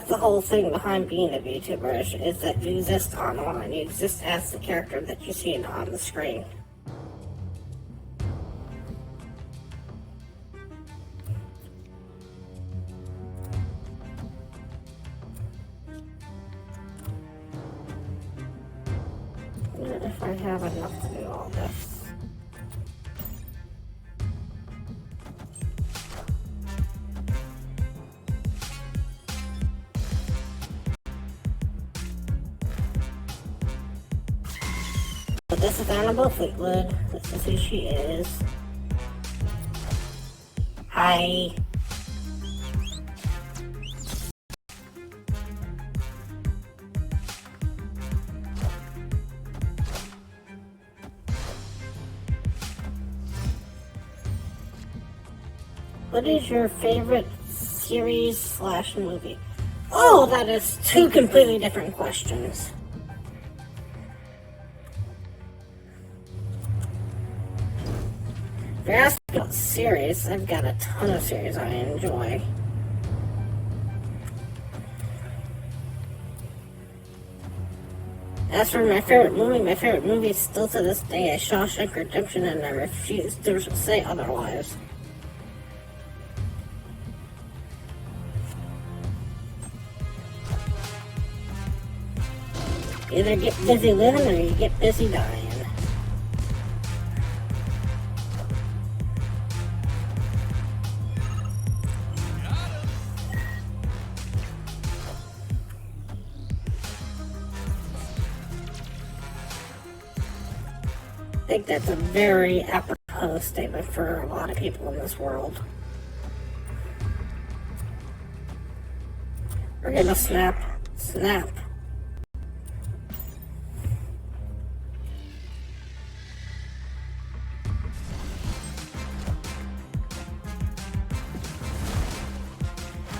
The whole thing behind being a VTuber is that you exist online. You exist as the character that you see on the screen. If I have enough to do all this. So this is Annabelle Fleetwood. This is who she is. Hi. What is your favorite series / movie? Oh, that is two completely different questions. If you're asking about series, I've got a ton of series I enjoy. As for my favorite movie still to this day is Shawshank Redemption, and I refuse to say otherwise. Either get busy living or you get busy dying. I think that's a very apropos statement for a lot of people in this world. We're gonna snap.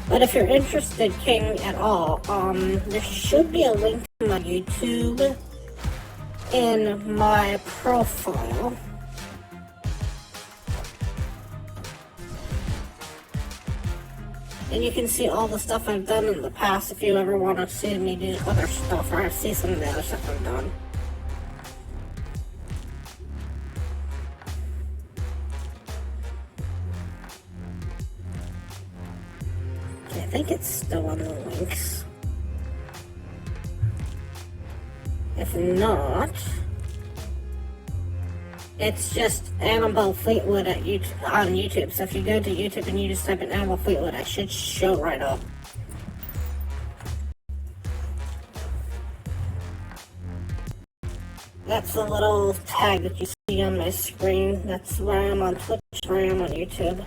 But if you're interested, King, at all, there should be a link to my YouTube in my profile. And you can see all the stuff I've done in the past if you ever want to see me do other stuff or see some of the other stuff I've done. I think it's still on the links. If not, It's just Annabelle Fleetwood at YouTube, on YouTube. So if you go to YouTube and you just type in Annabelle Fleetwood, I should show right up. That's the little tag that you see on my screen. That's where I am on Twitch, where I am on YouTube.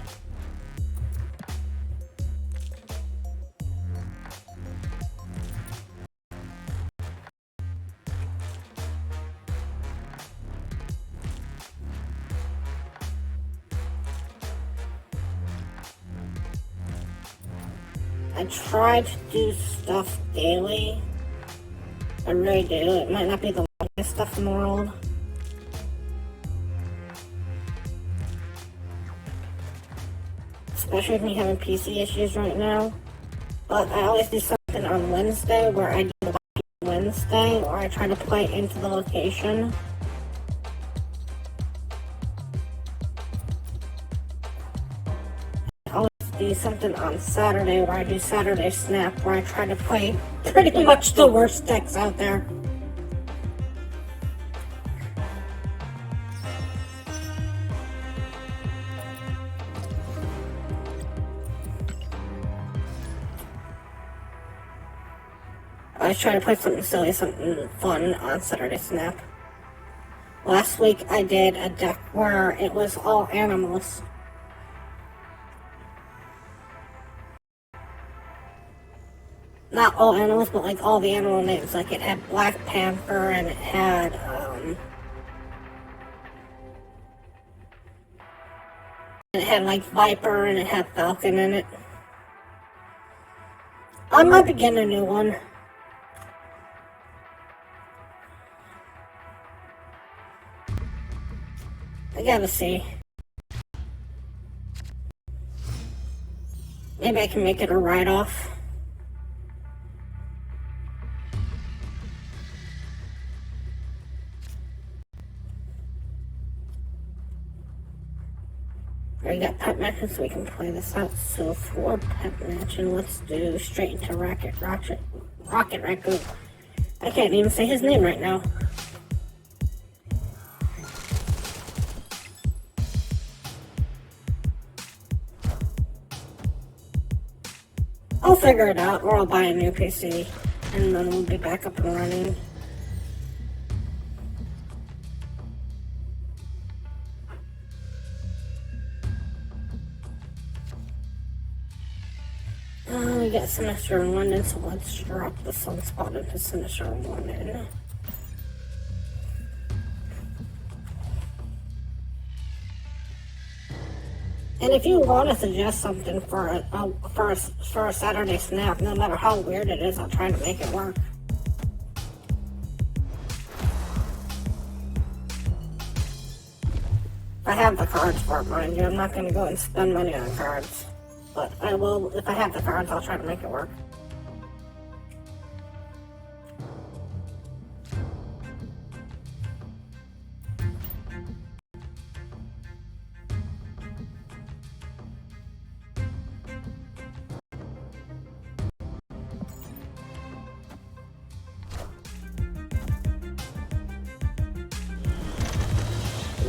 I try to do stuff daily. I really do. It might not be the longest stuff in the world. Especially with me having PC issues right now. But I always do something on Wednesday where I do the Wacky Wednesday, or I try to play into the location. I always do something on Saturday where I do Saturday Snap, where I try to play pretty much the worst decks out there. I was trying to play something silly, something fun on Saturday Snap. Last week I did a deck where it was all animals. Not all animals, but like all the animal names. Like it had Black Panther and it had, like Viper and it had Falcon in it. I might begin a new one. I gotta see. Maybe I can make it a write-off. We got pet matches, so we can play this out. So for pet matching, let's do straight into Rocket Raccoon. I can't even say his name right now. I'll figure it out, or I'll buy a new PC, and then we'll be back up and running. We got Sinister in London, so let's drop the Sunspot into Sinister in London. And if you want to suggest something for a Saturday Snap, no matter how weird it is, I'll try to make it work. If I have the cards for it, mind you, I'm not going to go and spend money on cards. But I will, if I have the cards, I'll try to make it work.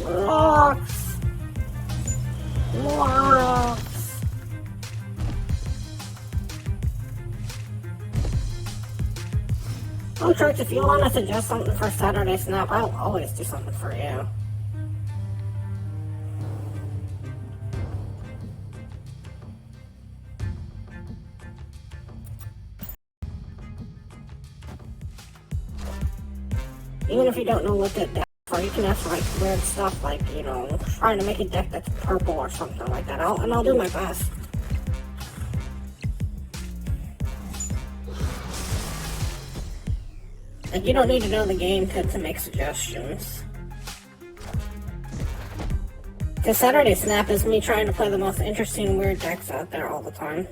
Rocks! Rocks! Oh, Church, if you want to suggest something for Saturday Snap, I'll always do something for you. Even if you don't know what that deck is for, you can ask for like weird stuff, like, you know, trying to make a deck that's purple or something like that. I'll do my best. Like, you don't need to know the game to make suggestions. Because Saturday Snap is me trying to play the most interesting weird decks out there all the time.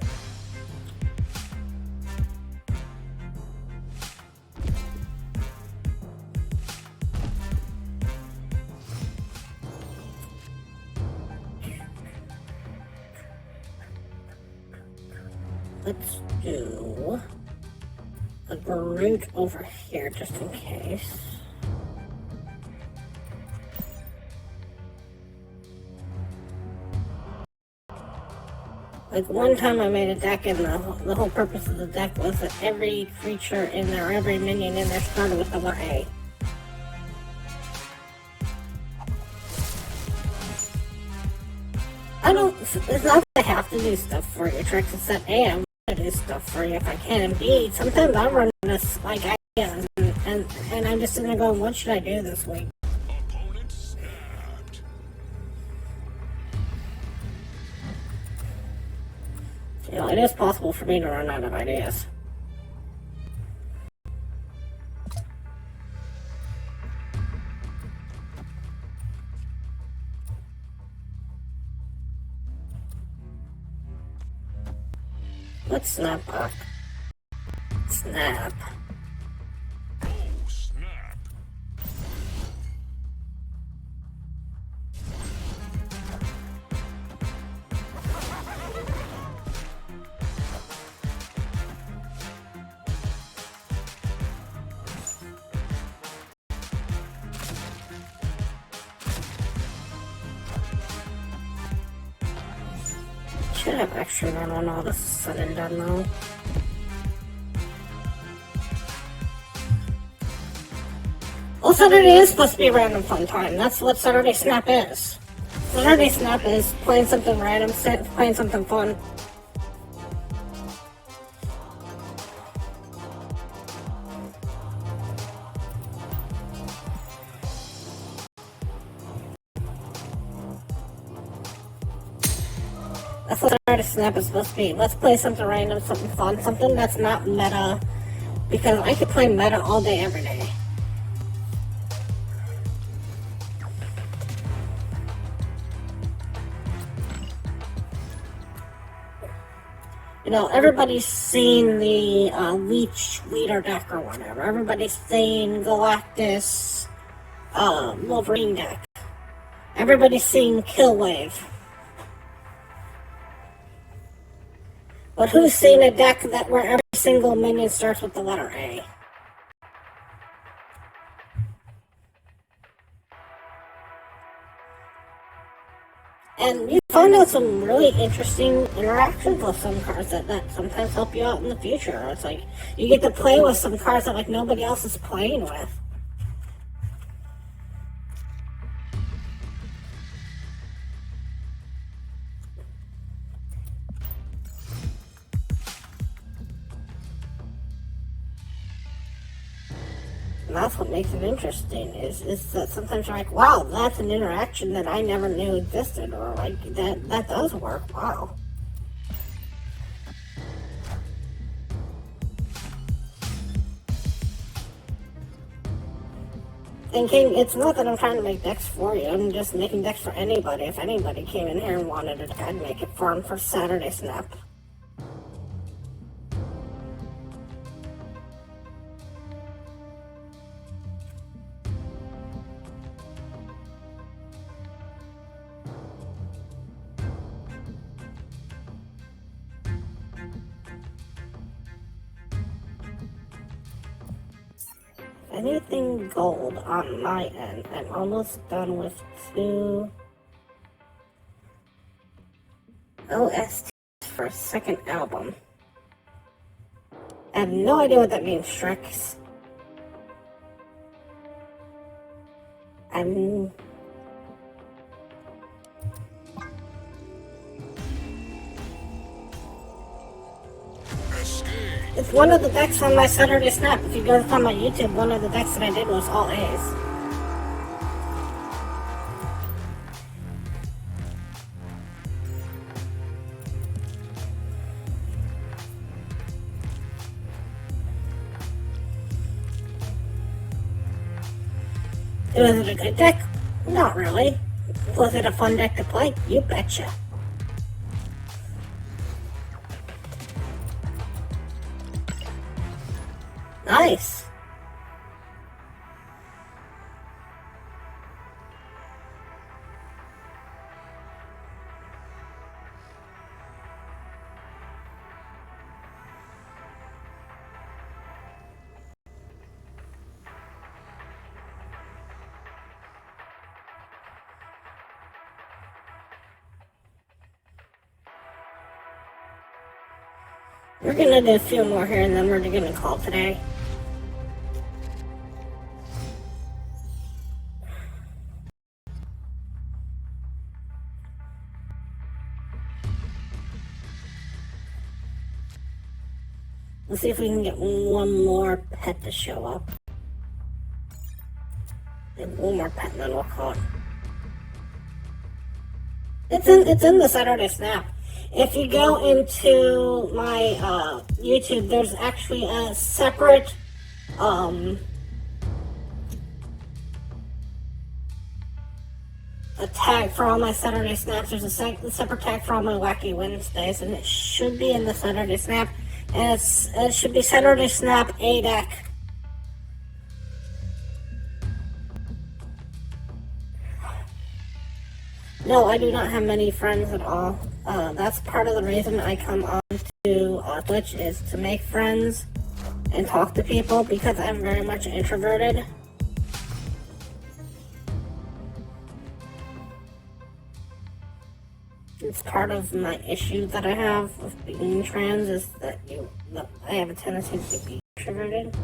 Let's do a Groot over here just in case. Like, one time I made a deck, and the whole purpose of the deck was that every creature in there, every minion in there started with the letter A. It's not that I have to do stuff for your tricks, it's that A, I want to do stuff for you if I can, and B, sometimes I'm running this, like, ideas, and I'm just sitting there going, what should I do this week? Opponent snapped. You know, it is possible for me to run out of ideas. Let's snap back. Snap. Oh, snap. Should have extra run when all this is said and done, though. Well, Saturday is supposed to be random fun time. That's what Saturday Snap is. Saturday Snap is playing something random, playing something fun. That's what Saturday Snap is supposed to be. Let's play something random, something fun, something that's not meta. Because I could play meta all day, every day. You know, everybody's seen the Leech Leader deck or whatever. Everybody's seen Galactus Wolverine deck. Everybody's seen Kill Wave. But who's seen a deck that where every single minion starts with the letter A? And you find out some really interesting interactions with some cards that sometimes help you out in the future. It's like, you get to play with some cards that like nobody else is playing with. And that's what makes it interesting, is that sometimes you're like, wow, that's an interaction that I never knew existed, or like, that does work, wow. Thinking, it's not that I'm trying to make decks for you, I'm just making decks for anybody. If anybody came in here and wanted it, I'd make it for them for Saturday Snap. Anything gold on my end. I'm almost done with 2 OSTs for a second album. I have no idea what that means, Shreks. It's one of the decks on my Saturday Snap. If you go on my YouTube, one of the decks that I did was all A's. Was it a good deck? Not really. Was it a fun deck to play? You betcha. Nice. We're gonna do a few more here and then we're gonna call today. Let's see if we can get one more pet to show up. And one more pet and then we'll call it. It's in the Saturday Snap. If you go into my YouTube, there's actually a separate a tag for all my Saturday Snaps. There's a separate tag for all my Wacky Wednesdays, and it should be in the Saturday Snap. And it should be Saturday Snap A deck. No, I do not have many friends at all. That's part of the reason I come on to Twitch, is to make friends and talk to people, because I'm very much introverted. It's part of my issue that I have with being trans, is that I have a tendency to be introverted.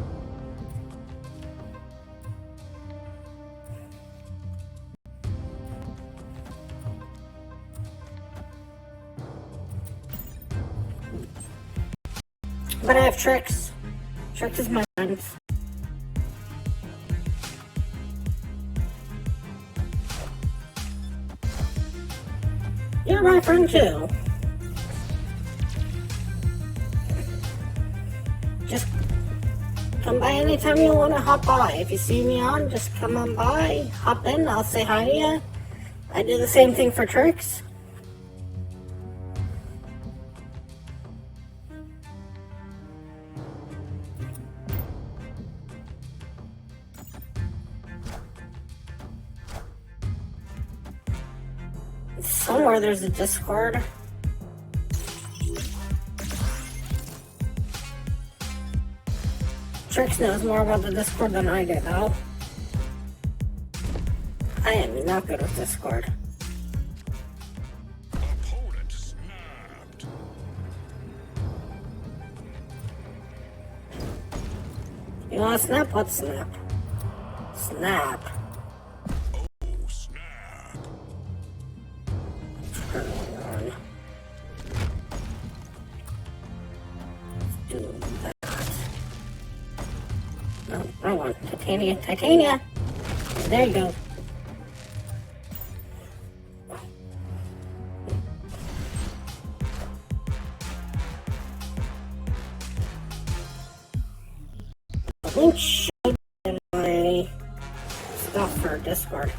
But I have Tricks. Tricks is my friend. You're my friend too. Just come by anytime you want to hop by. If you see me on, just come on by, hop in, I'll say hi to you. I do the same thing for Tricks. Somewhere there's a Discord. Tricks knows more about the Discord than I do, though. I am not good with Discord. Opponent snapped. You want to snap? Let's snap. Snap. Oh, snap. Turn it on. Do that. No, I want Titania. Titania! There you go. The link should be in my stuff for Discord.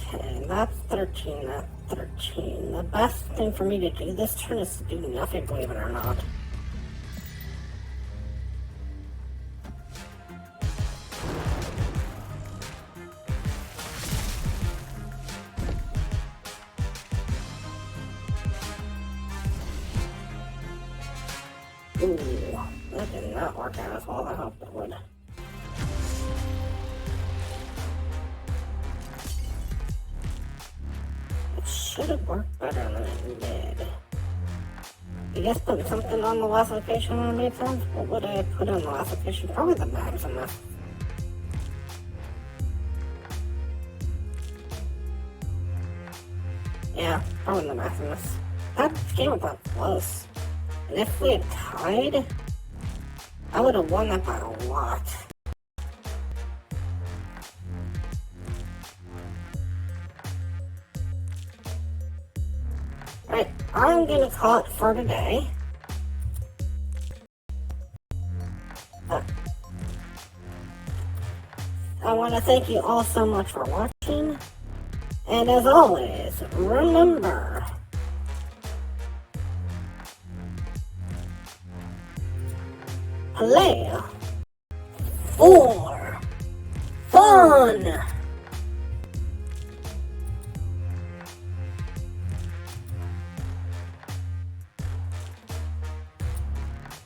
Okay, that's 13, that's 13. The best thing for me to do this turn is to do nothing, believe it or not. Ooh, that did not work out as well as I hoped it would. Should have worked better than it did. I guess putting something on the last location would have made sense. What would I put on the last location? Probably the Maximus. Yeah, probably the Maximus. That game was that close. And if we had tied, I would have won that by a lot. Right, I'm gonna call it for today. I want to thank you all so much for watching. And as always, remember, play for fun.